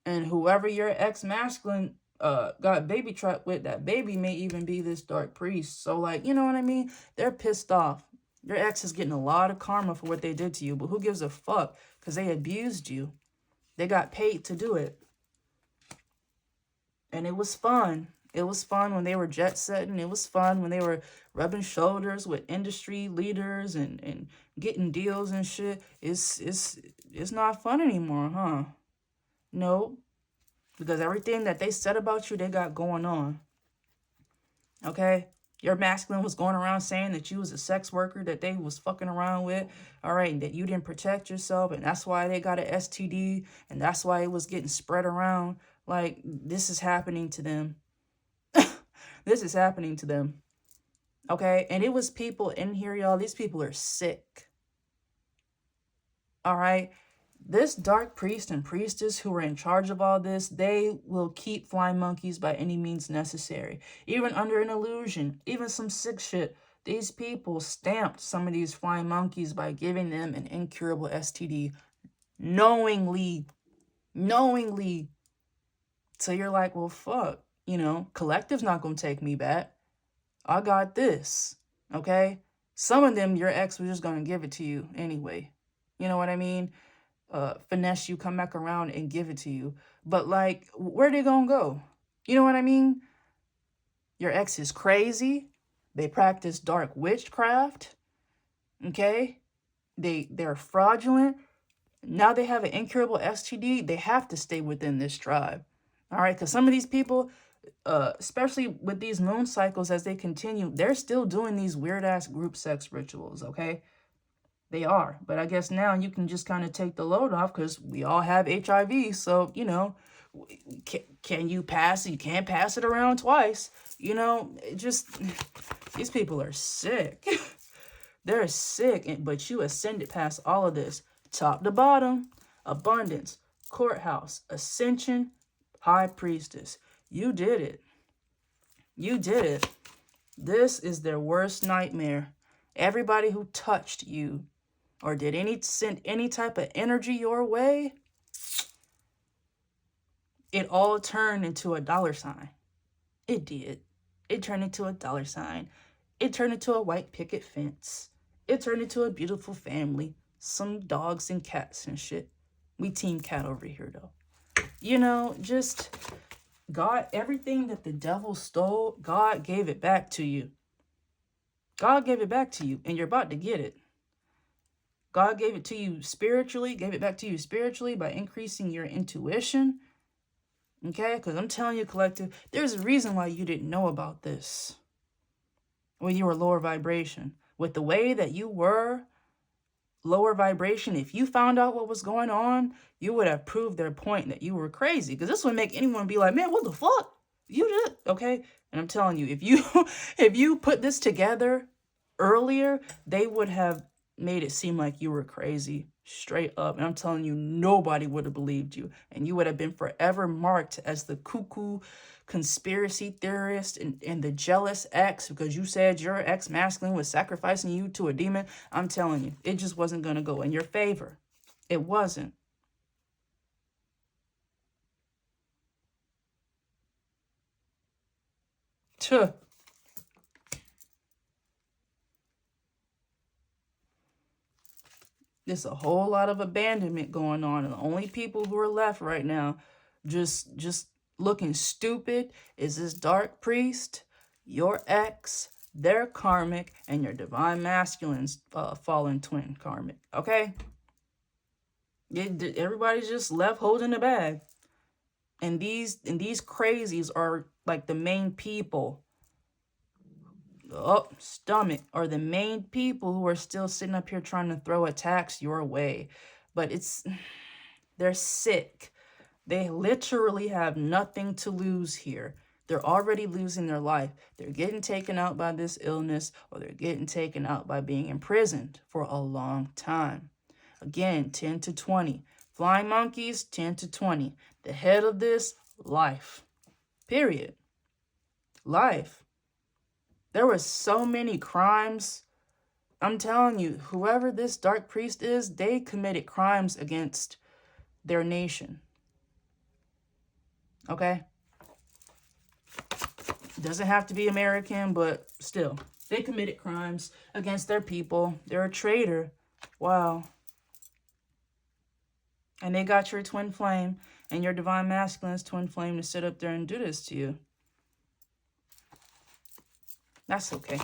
S1: And whoever your ex-masculine got baby trapped with, that baby may even be this dark priest. So like, you know what I mean? They're pissed off. Your ex is getting a lot of karma for what they did to you, but who gives a fuck? Because they abused you. They got paid to do it. And it was fun. It was fun when they were jet setting. It was fun when they were rubbing shoulders with industry leaders and getting deals and shit. It's not fun anymore, huh? No. Because everything that they said about you, they got going on. Okay? Your masculine was going around saying that you was a sex worker that they was fucking around with. All right, and that you didn't protect yourself. And that's why they got an STD. And that's why it was getting spread around. Like, this is happening to them. This is happening to them. Okay? And it was people in here, y'all. These people are sick. All right? This dark priest and priestess who are in charge of all this, they will keep flying monkeys by any means necessary. Even under an illusion, even some sick shit. These people stamped some of these flying monkeys by giving them an incurable STD. Knowingly. So you're like, well, fuck. You know, collective's not going to take me back. I got this. Okay? Some of them, your ex was just going to give it to you anyway. You know what I mean? Finesse you, come back around and give it to you. But like, where they gonna go? You know what I mean? Your ex is crazy. They practice dark witchcraft. Okay? They're fraudulent. Now they have an incurable STD. They have to stay within this tribe. All right? Because some of these people, especially with these moon cycles as they continue, they're still doing these weird-ass group sex rituals, okay? They are. But I guess now you can just kind of take the load off because we all have HIV. So, you know, can you pass it? You can't pass it around twice. You know, these people are sick. They're sick, but you ascended past all of this. Top to bottom, abundance, courthouse, ascension, high priestess. You did it. You did it. This is their worst nightmare. Everybody who touched you or send any type of energy your way, it all turned into a dollar sign. It did. It turned into a dollar sign. It turned into a white picket fence. It turned into a beautiful family. Some dogs and cats and shit. We team cat over here, though. You know, just God, everything that the devil stole, God gave it back to you. God gave it back to you, and you're about to get it. God gave it to you spiritually, gave it back to you spiritually by increasing your intuition. Okay? Because I'm telling you, collective, there's a reason why you didn't know about this when you were lower vibration. With the way that you were lower vibration, if you found out what was going on, you would have proved their point that you were crazy. Because this would make anyone be like, man, what the fuck? You did, okay? And I'm telling you, if you put this together earlier, they would have made it seem like you were crazy, straight up. And I'm telling you, nobody would have believed you. And you would have been forever marked as the cuckoo conspiracy theorist and the jealous ex, because you said your ex-masculine was sacrificing you to a demon. I'm telling you, it just wasn't going to go in your favor. It wasn't. Tuh. There's a whole lot of abandonment going on, and the only people who are left right now just looking stupid is this dark priest, your ex, their karmic, and your divine masculine's fallen twin karmic. Okay? Everybody's just left holding the bag. And these crazies are like the main people. Stomach are the main people who are still sitting up here trying to throw attacks your way. But they're sick. They literally have nothing to lose here. They're already losing their life. They're getting taken out by this illness, or they're getting taken out by being imprisoned for a long time. Again, 10 to 20. Flying monkeys, 10 to 20. The head of this, life. Period. Life. There were so many crimes. I'm telling you, whoever this dark priest is, they committed crimes against their nation. Okay? It doesn't have to be American, but still. They committed crimes against their people. They're a traitor. Wow. And they got your twin flame and your divine masculine's twin flame to sit up there and do this to you. That's okay.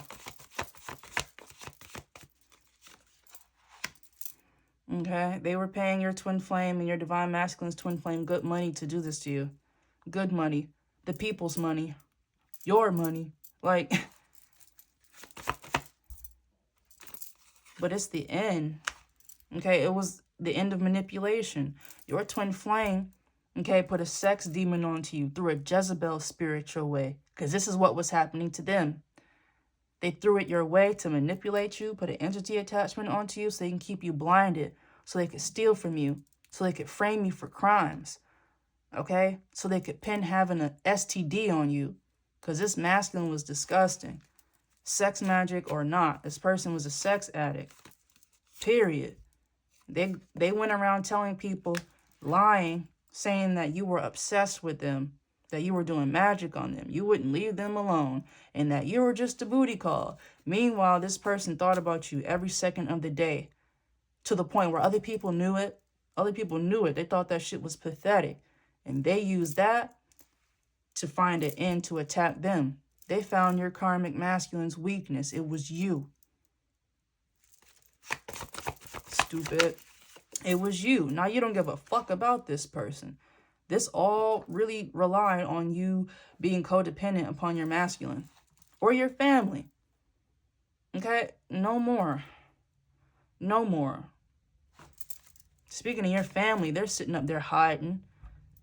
S1: Okay? They were paying your twin flame and your divine masculine's twin flame good money to do this to you. Good money. The people's money. Your money. Like, but it's the end. Okay? It was the end of manipulation. Your twin flame, okay, put a sex demon onto you through a Jezebel spiritual way. Because this is what was happening to them. They threw it your way to manipulate you, put an entity attachment onto you so they can keep you blinded, so they could steal from you, so they could frame you for crimes, okay? So they could pin having an STD on you, because this masculine was disgusting. Sex magic or not, this person was a sex addict, period. They went around telling people, lying, saying that you were obsessed with them, that you were doing magic on them, you wouldn't leave them alone, and that you were just a booty call. Meanwhile, this person thought about you every second of the day, to the point where other people knew it. Other people knew it. They thought that shit was pathetic. And they used that to find an end to attack them. They found your karmic masculine's weakness. It was you. Stupid. It was you. Now you don't give a fuck about this person. This all really relied on you being codependent upon your masculine or your family. Okay? No more. No more. Speaking of your family, they're sitting up there hiding.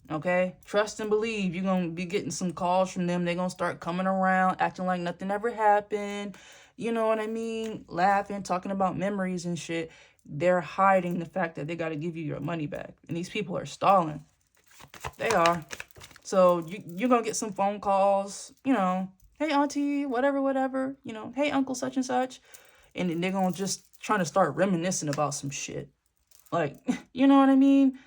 S1: Okay? Trust and believe. You're going to be getting some calls from them. They're going to start coming around, acting like nothing ever happened. You know what I mean? Laughing, talking about memories and shit. They're hiding the fact that they got to give you your money back. And these people are stalling. They are. So you're going to get some phone calls, you know, hey, auntie, whatever, you know, hey, uncle, such and such. And then they're going to just trying to start reminiscing about some shit. Like, you know what I mean?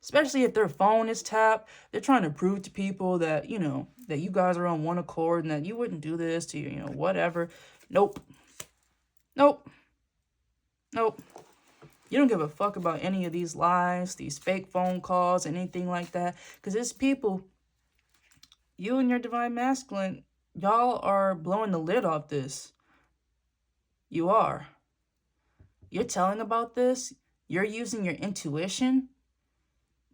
S1: Especially if their phone is tapped, they're trying to prove to people that, you know, that you guys are on one accord and that you wouldn't do this to you know, whatever. Nope. Nope. Nope. You don't give a fuck about any of these lies, these fake phone calls, anything like that. Because it's people, you and your divine masculine, y'all are blowing the lid off this. You are. You're telling about this. You're using your intuition.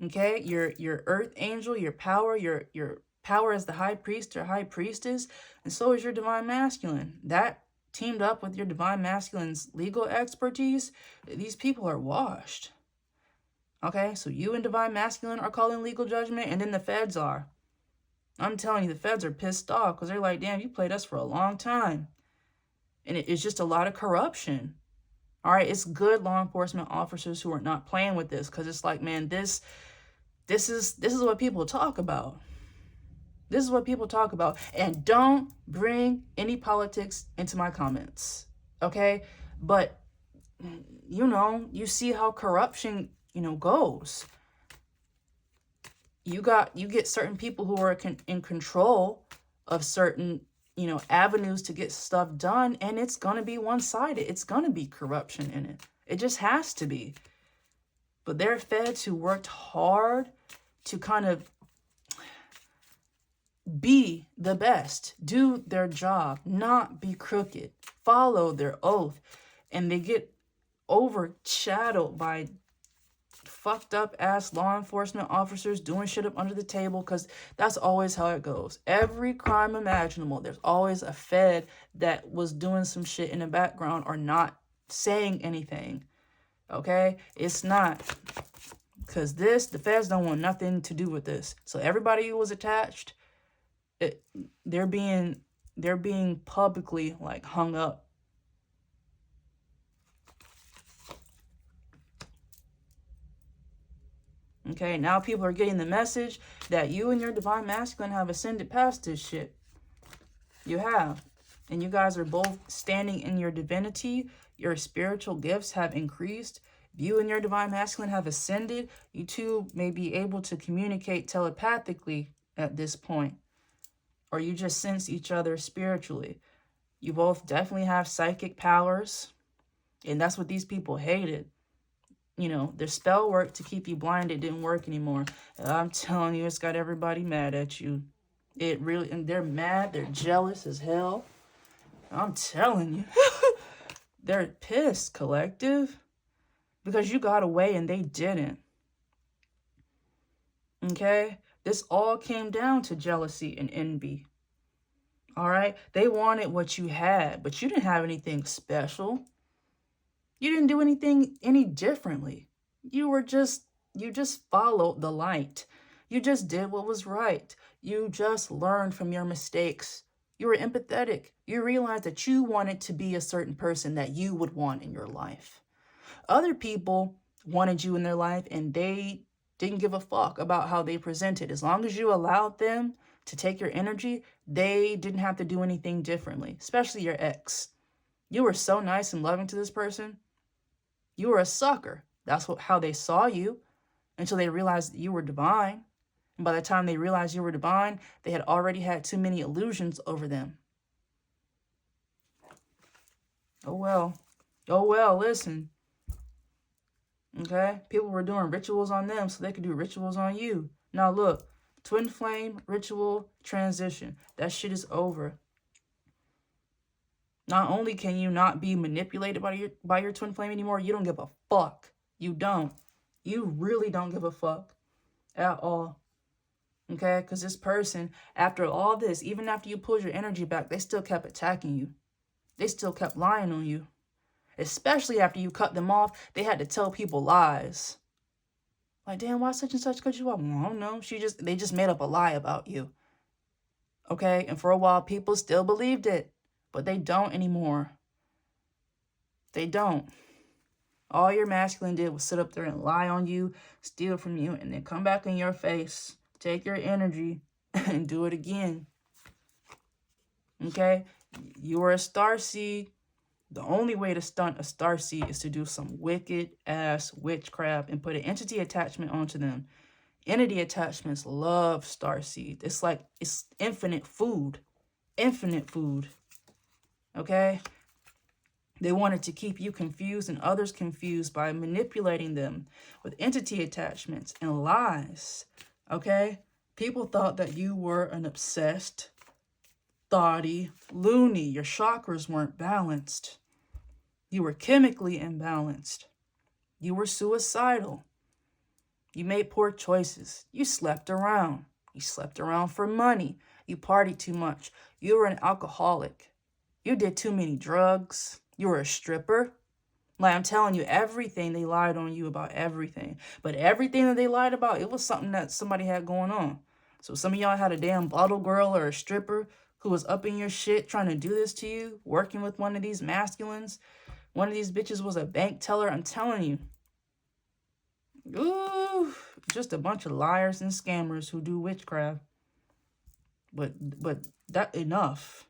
S1: Okay? Your earth angel, your power as the high priest or high priestess. And so is your divine masculine. That teamed up with your divine masculine's legal expertise, these people are washed. Okay, so you and divine masculine are calling legal judgment, and then the feds are. I'm telling you, the feds are pissed off because they're like, damn, you played us for a long time. And it's just a lot of corruption. All right, it's good law enforcement officers who are not playing with this, because it's like, man, this is what people talk about. This is what people talk about. And don't bring any politics into my comments, okay? But, you know, you see how corruption, you know, goes. You get certain people who are in control of certain, you know, avenues to get stuff done, and it's going to be one-sided. It's going to be corruption in it. It just has to be. But there are feds who worked hard to kind of be the best, do their job, not be crooked, follow their oath, and they get overshadowed by fucked up ass law enforcement officers doing shit up under the table, because that's always how it goes. Every crime imaginable, there's always a fed that was doing some shit in the background or not saying anything. Okay? It's not. Because the feds don't want nothing to do with this. So everybody who was attached, they're being publicly like hung up. Okay, now people are getting the message that you and your divine masculine have ascended past this shit. You have. And you guys are both standing in your divinity. Your spiritual gifts have increased. You and your divine masculine have ascended. You two may be able to communicate telepathically at this point. Or you just sense each other spiritually. You both definitely have psychic powers. And that's what these people hated. You know, their spell work to keep you blind, it didn't work anymore. I'm telling you, it's got everybody mad at you. It really, and they're mad, they're jealous as hell. I'm telling you. They're pissed, collective. Because you got away and they didn't. Okay? This all came down to jealousy and envy. All right? They wanted what you had, but you didn't have anything special. You didn't do anything any differently. You just followed the light. You just did what was right. You just learned from your mistakes. You were empathetic. You realized that you wanted to be a certain person that you would want in your life. Other people wanted you in their life and they didn't give a fuck about how they presented. As long as you allowed them to take your energy, they didn't have to do anything differently, especially your ex. You were so nice and loving to this person. You were a sucker. That's how they saw you until they realized that you were divine. And by the time they realized you were divine, they had already had too many illusions over them. Oh well. Oh well, listen. Okay? People were doing rituals on them so they could do rituals on you. Now look, twin flame ritual transition. That shit is over. Not only can you not be manipulated by your twin flame anymore, you don't give a fuck. You don't. You really don't give a fuck at all. Okay? Because this person, after all this, even after you pulled your energy back, they still kept attacking you. They still kept lying on you. Especially after you cut them off, they had to tell people lies. Like, damn, why such and such cut you off? Well, I don't know. They just made up a lie about you. Okay? And for a while, people still believed it. But they don't anymore. They don't. All your masculine did was sit up there and lie on you, steal from you, and then come back in your face, take your energy, and do it again. Okay? You are a starseed. The only way to stunt a starseed is to do some wicked-ass witchcraft and put an entity attachment onto them. Entity attachments love starseed. It's infinite food. Infinite food. Okay? They wanted to keep you confused and others confused by manipulating them with entity attachments and lies. Okay? People thought that you were an obsessed, thoughty, loony. Your chakras weren't balanced. You were chemically imbalanced. You were suicidal. You made poor choices. You slept around. You slept around for money. You partied too much. You were an alcoholic. You did too many drugs. You were a stripper. Like, I'm telling you, everything, they lied on you about everything. But everything that they lied about, it was something that somebody had going on. So some of y'all had a damn bottle girl or a stripper who was up in your shit trying to do this to you, working with one of these masculines. One of these bitches was a bank teller. I'm telling you. Ooh, just a bunch of liars and scammers who do witchcraft. But that enough.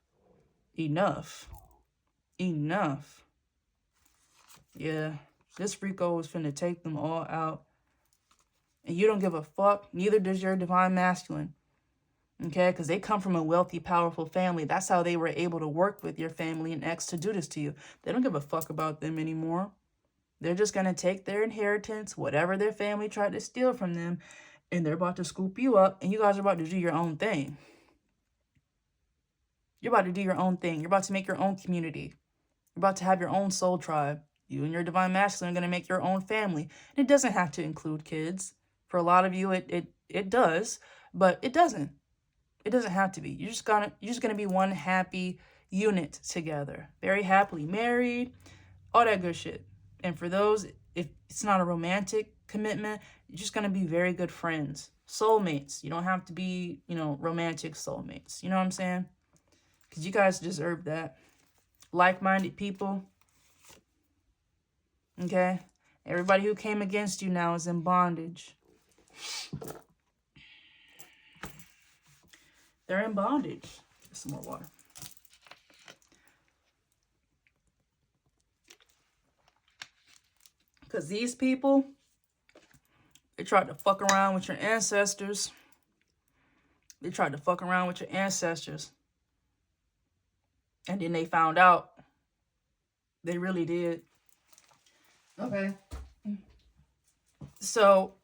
S1: Enough. Yeah, this Rico was finna take them all out. And you don't give a fuck. Neither does your divine masculine. Okay, because they come from a wealthy, powerful family. That's how they were able to work with your family and ex to do this to you. They don't give a fuck about them anymore. They're just going to take their inheritance, whatever their family tried to steal from them, and they're about to scoop you up, and you guys are about to do your own thing. You're about to do your own thing. You're about to make your own community. You're about to have your own soul tribe. You and your divine masculine are going to make your own family. And it doesn't have to include kids. For a lot of you, it does, but it doesn't. It doesn't have to be. You're just gonna be one happy unit together. Very happily married, all that good shit. And for those, if it's not a romantic commitment, you're just gonna be very good friends. Soulmates. You don't have to be, romantic soulmates. You know what I'm saying? Because you guys deserve that. Like-minded people. Okay? Everybody who came against you now is in bondage. They're in bondage. Some more water. Because these people, they tried to fuck around with your ancestors. They tried to fuck around with your ancestors. And then they found out. They really did. Okay. So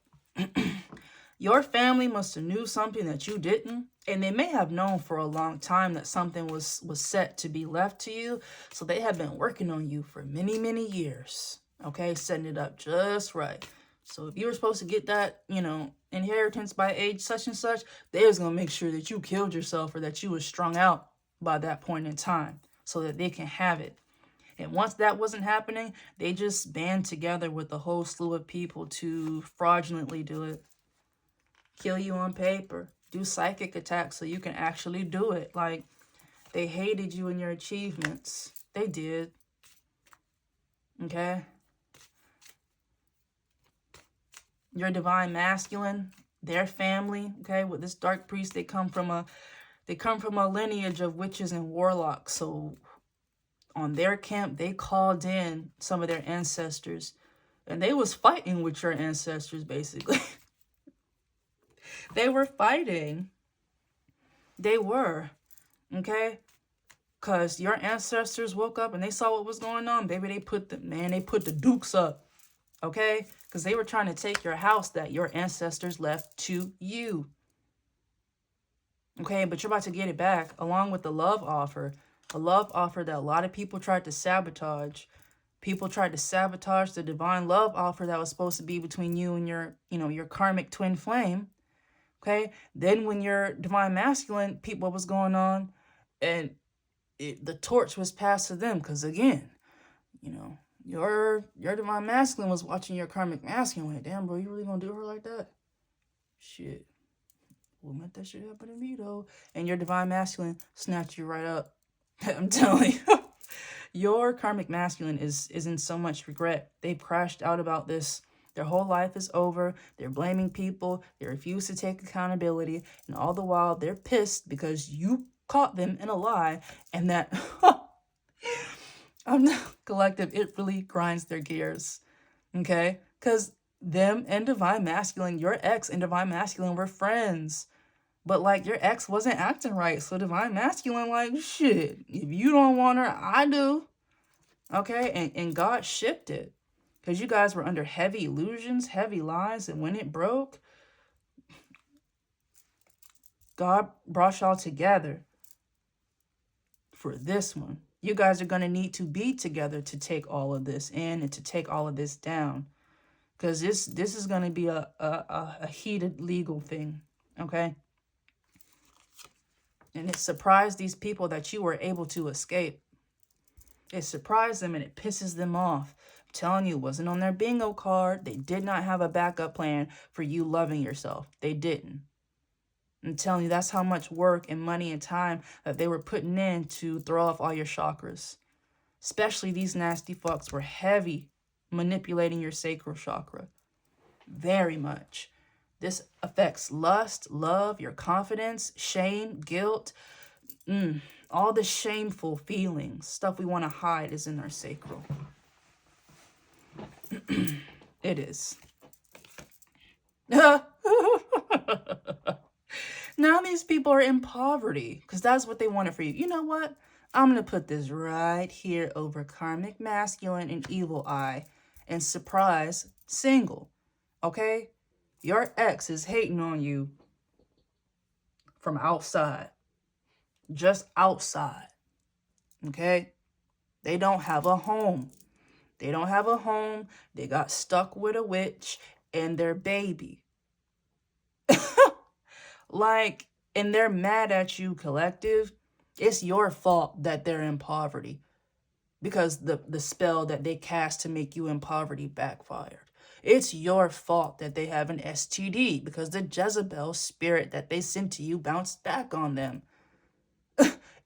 S1: your family must have knew something that you didn't. And they may have known for a long time that something was set to be left to you. So they have been working on you for many, many years. Okay, setting it up just right. So if you were supposed to get that, you know, inheritance by age such and such, they was going to make sure that you killed yourself or that you was strung out by that point in time so that they can have it. And once that wasn't happening, they just band together with a whole slew of people to fraudulently do it. Kill you on paper. Do psychic attacks so you can actually do it. Like, they hated you and your achievements. They did. Okay? Your divine masculine, their family, okay, with this dark priest, they come from a lineage of witches and warlocks. So on their camp, they called in some of their ancestors, and they was fighting with your ancestors, basically. They were fighting. They were, okay? Because your ancestors woke up and they saw what was going on. Baby, they put the dukes up, okay? Because they were trying to take your house that your ancestors left to you. Okay, but you're about to get it back along with the love offer. A love offer that a lot of people tried to sabotage. People tried to sabotage the divine love offer that was supposed to be between you and your, you know, your karmic twin flame. Okay, then when your divine masculine peeped what was going on, and the torch was passed to them, because again, you know, your divine masculine was watching your karmic masculine. Like, damn, bro, you really gonna do her like that? Shit, we'll let that shit happen to me though. And your divine masculine snatched you right up. I'm telling you, your karmic masculine is in so much regret. They've crashed out about this. Their whole life is over. They're blaming people. They refuse to take accountability. And all the while, they're pissed because you caught them in a lie. And that, collective, it really grinds their gears. Okay? Because them and divine masculine, your ex and divine masculine were friends. But, like, your ex wasn't acting right. So divine masculine, like, shit, if you don't want her, I do. Okay? And God shipped it. Because you guys were under heavy illusions, heavy lies, and when it broke, God brought y'all together for this one. You guys are going to need to be together to take all of this in and to take all of this down. Because this is going to be a heated legal thing, okay? And it surprised these people that you were able to escape. It surprised them and it pisses them off. Telling you, it wasn't on their bingo card. They did not have a backup plan for you loving yourself. They didn't. I'm telling you, that's how much work and money and time that they were putting in to throw off all your chakras. Especially these nasty fucks were heavy manipulating your sacral chakra. Very much. This affects lust, love, your confidence, shame, guilt. All the shameful feelings, stuff we want to hide, is in our sacral. It is. Now these people are in poverty because that's what they wanted for you. You know what? I'm going to put this right here over karmic masculine and evil eye and surprise single. Okay? Your ex is hating on you from outside. Just outside. Okay? They don't have a home. They don't have a home. They got stuck with a witch and their baby. Like, and they're mad at you, collective. It's your fault that they're in poverty. Because the spell that they cast to make you in poverty backfired. It's your fault that they have an STD. Because the Jezebel spirit that they sent to you bounced back on them.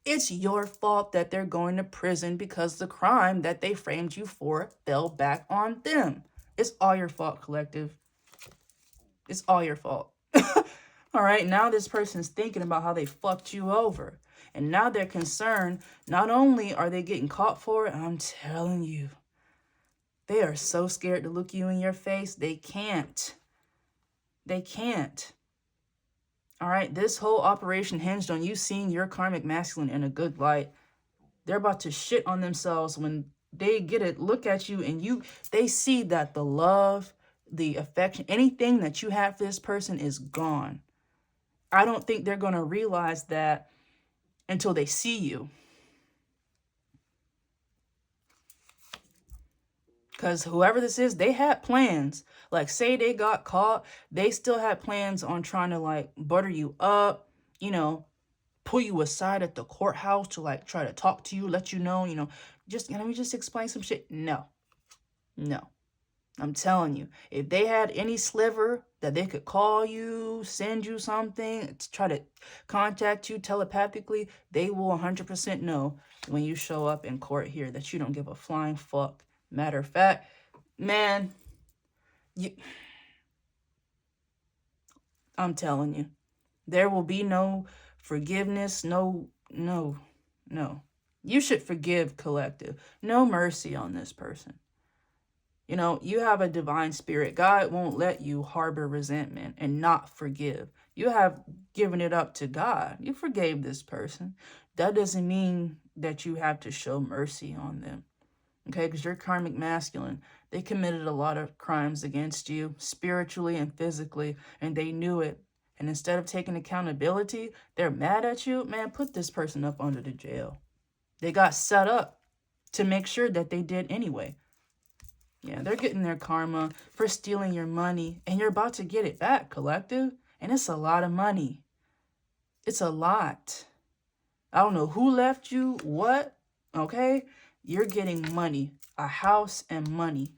S1: It's your fault that they're going to prison because the crime that they framed you for fell back on them. It's all your fault, collective. It's all your fault. All right, now this person's thinking about how they fucked you over. And now they're concerned, not only are they getting caught for it, I'm telling you, they are so scared to look you in your face, they can't. They can't. All right, this whole operation hinged on you seeing your karmic masculine in a good light. They're about to shit on themselves when they get a look at you and they see that the love, the affection, anything that you have for this person is gone. I don't think they're going to realize that until they see you. Because whoever this is, they had plans. Like, say they got caught, they still had plans on trying to, like, butter you up, you know, pull you aside at the courthouse to, like, try to talk to you, let you know, just, let me just explain some shit. No. No. I'm telling you, if they had any sliver that they could call you, send you something, to try to contact you telepathically, they will 100% know when you show up in court here that you don't give a flying fuck. Matter of fact, man, I'm telling you, there will be no forgiveness, no. You should forgive, collective. No mercy on this person. You have a divine spirit. God won't let you harbor resentment and not forgive. You have given it up to God. You forgave this person. That doesn't mean that you have to show mercy on them. Okay, because you're karmic masculine. They committed a lot of crimes against you, spiritually and physically, and they knew it. And instead of taking accountability, they're mad at you. Man, put this person up under the jail. They got set up to make sure that they did anyway. Yeah, they're getting their karma for stealing your money, and you're about to get it back, collective. And it's a lot of money. It's a lot. I don't know who left you what, okay? You're getting money, a house and money,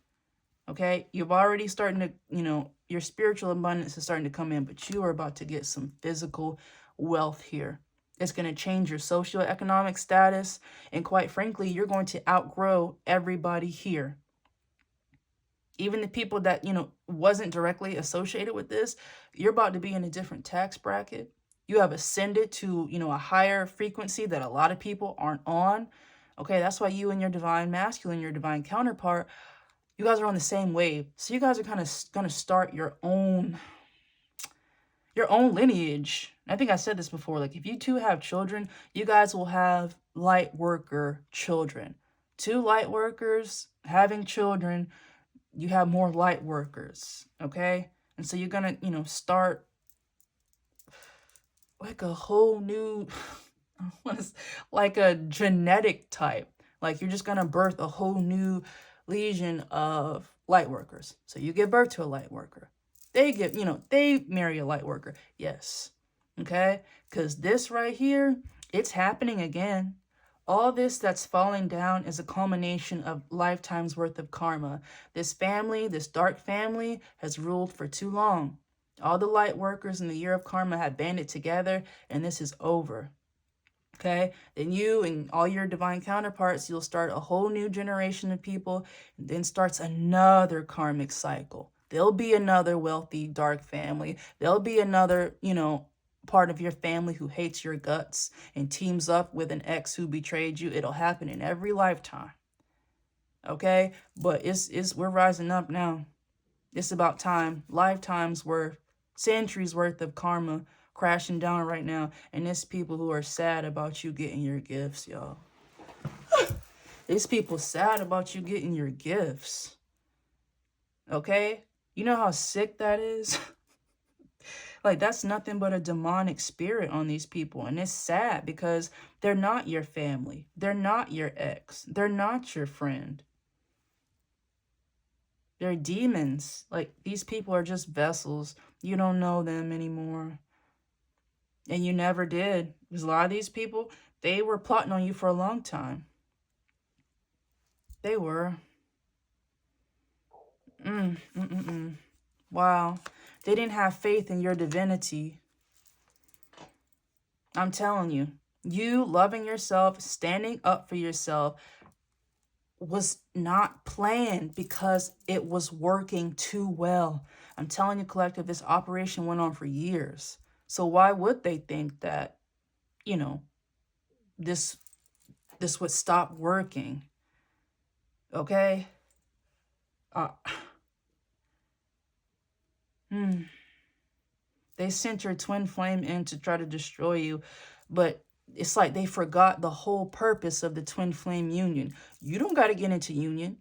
S1: okay? You've already starting to, your spiritual abundance is starting to come in, but you are about to get some physical wealth here. It's going to change your socioeconomic status, and quite frankly, you're going to outgrow everybody here. Even the people that, wasn't directly associated with this, you're about to be in a different tax bracket. You have ascended to, a higher frequency that a lot of people aren't on. Okay, that's why you and your divine masculine, your divine counterpart, you guys are on the same wave. So you guys are kind of going to start your own lineage. I think I said this before. Like, if you two have children, you guys will have light worker children. 2 light workers having children, you have more light workers, okay? And so you're going to, start like a whole new, like a genetic type. Like, you're just going to birth a whole new legion of light workers. So you give birth to a light worker. They get, they marry a light worker. Yes. Okay? Because this right here, it's happening again. All this that's falling down is a culmination of lifetimes worth of karma. This family, this dark family, has ruled for too long. All the light workers in the year of karma have banded together, and this is over. Okay? Then you and all your divine counterparts, you'll start a whole new generation of people, and then starts another karmic cycle. There'll be another wealthy dark family. There'll be another, part of your family who hates your guts and teams up with an ex who betrayed you. It'll happen in every lifetime. Okay? But we're rising up now. It's about time. Lifetimes worth, centuries worth of karma crashing down right now. And it's people who are sad about you getting your gifts, y'all. It's people sad about you getting your gifts. Okay? You know how sick that is? Like, that's nothing but a demonic spirit on these people. And it's sad because they're not your family. They're not your ex. They're not your friend. They're demons. Like, these people are just vessels. You don't know them anymore. And you never did. Because a lot of these people, they were plotting on you for a long time. They were. Wow. They didn't have faith in your divinity. I'm telling you, you loving yourself, standing up for yourself was not planned because it was working too well. I'm telling you, collective, this operation went on for years. So why would they think that, this would stop working? Okay? They sent your twin flame in to try to destroy you, but It's like they forgot the whole purpose of the twin flame union. You don't got to get into union.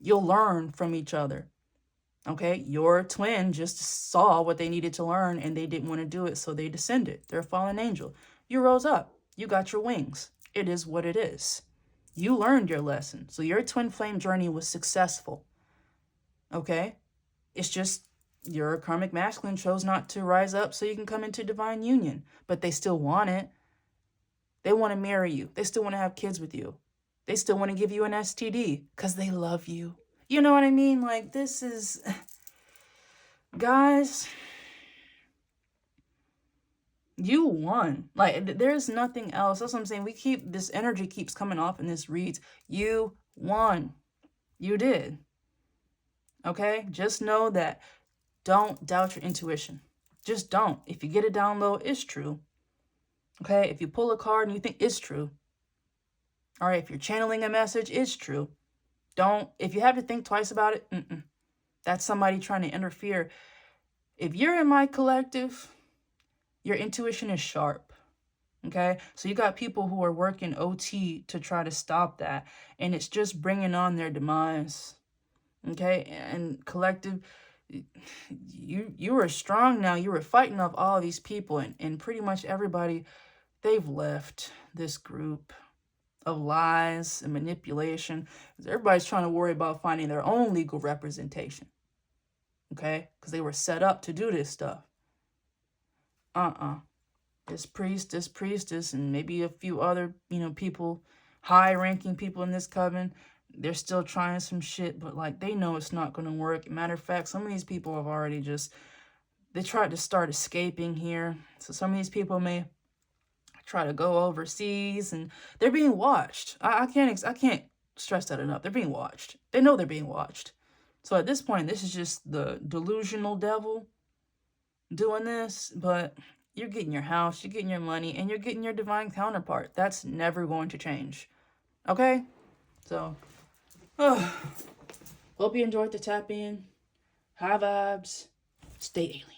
S1: You'll learn from each other. Okay, your twin just saw what they needed to learn and they didn't want to do it, so they descended. They're a fallen angel. You rose up. You got your wings. It is what it is. You learned your lesson. So your twin flame journey was successful. Okay? It's just your karmic masculine chose not to rise up so you can come into divine union. But they still want it. They want to marry you. They still want to have kids with you. They still want to give you an STD because they love you. You know what I mean? Like, this is... Guys, you won. Like, there's nothing else. That's what I'm saying. This energy keeps coming off in this reads. You won. You did. Okay? Just know that. Don't doubt your intuition. Just don't. If you get a download, it's true. Okay? If you pull a card and you think it's true. All right? If you're channeling a message, it's true. Don't. If you have to think twice about it, that's somebody trying to interfere. If you're in my collective, your intuition is sharp. Okay? So you got people who are working OT to try to stop that. And it's just bringing on their demise. Okay? And collective, you were strong now. You were fighting off all these people. And pretty much everybody, they've left this group of lies and manipulation. Everybody's trying to worry about finding their own legal representation. Okay? Because they were set up to do this stuff. This priest, this priestess, and maybe a few other, people, high-ranking people in this coven, they're still trying some shit, but, like, they know it's not going to work. Matter of fact, some of these people have already they tried to start escaping here. So some of these people may try to go overseas, and they're being watched. I can't stress that enough. They're being watched. They know they're being watched. So at this point, this is just the delusional devil doing this, but you're getting your house, you're getting your money, and you're getting your divine counterpart. That's never going to change. Okay? So, hope you enjoyed the tap in. High vibes. Stay alien.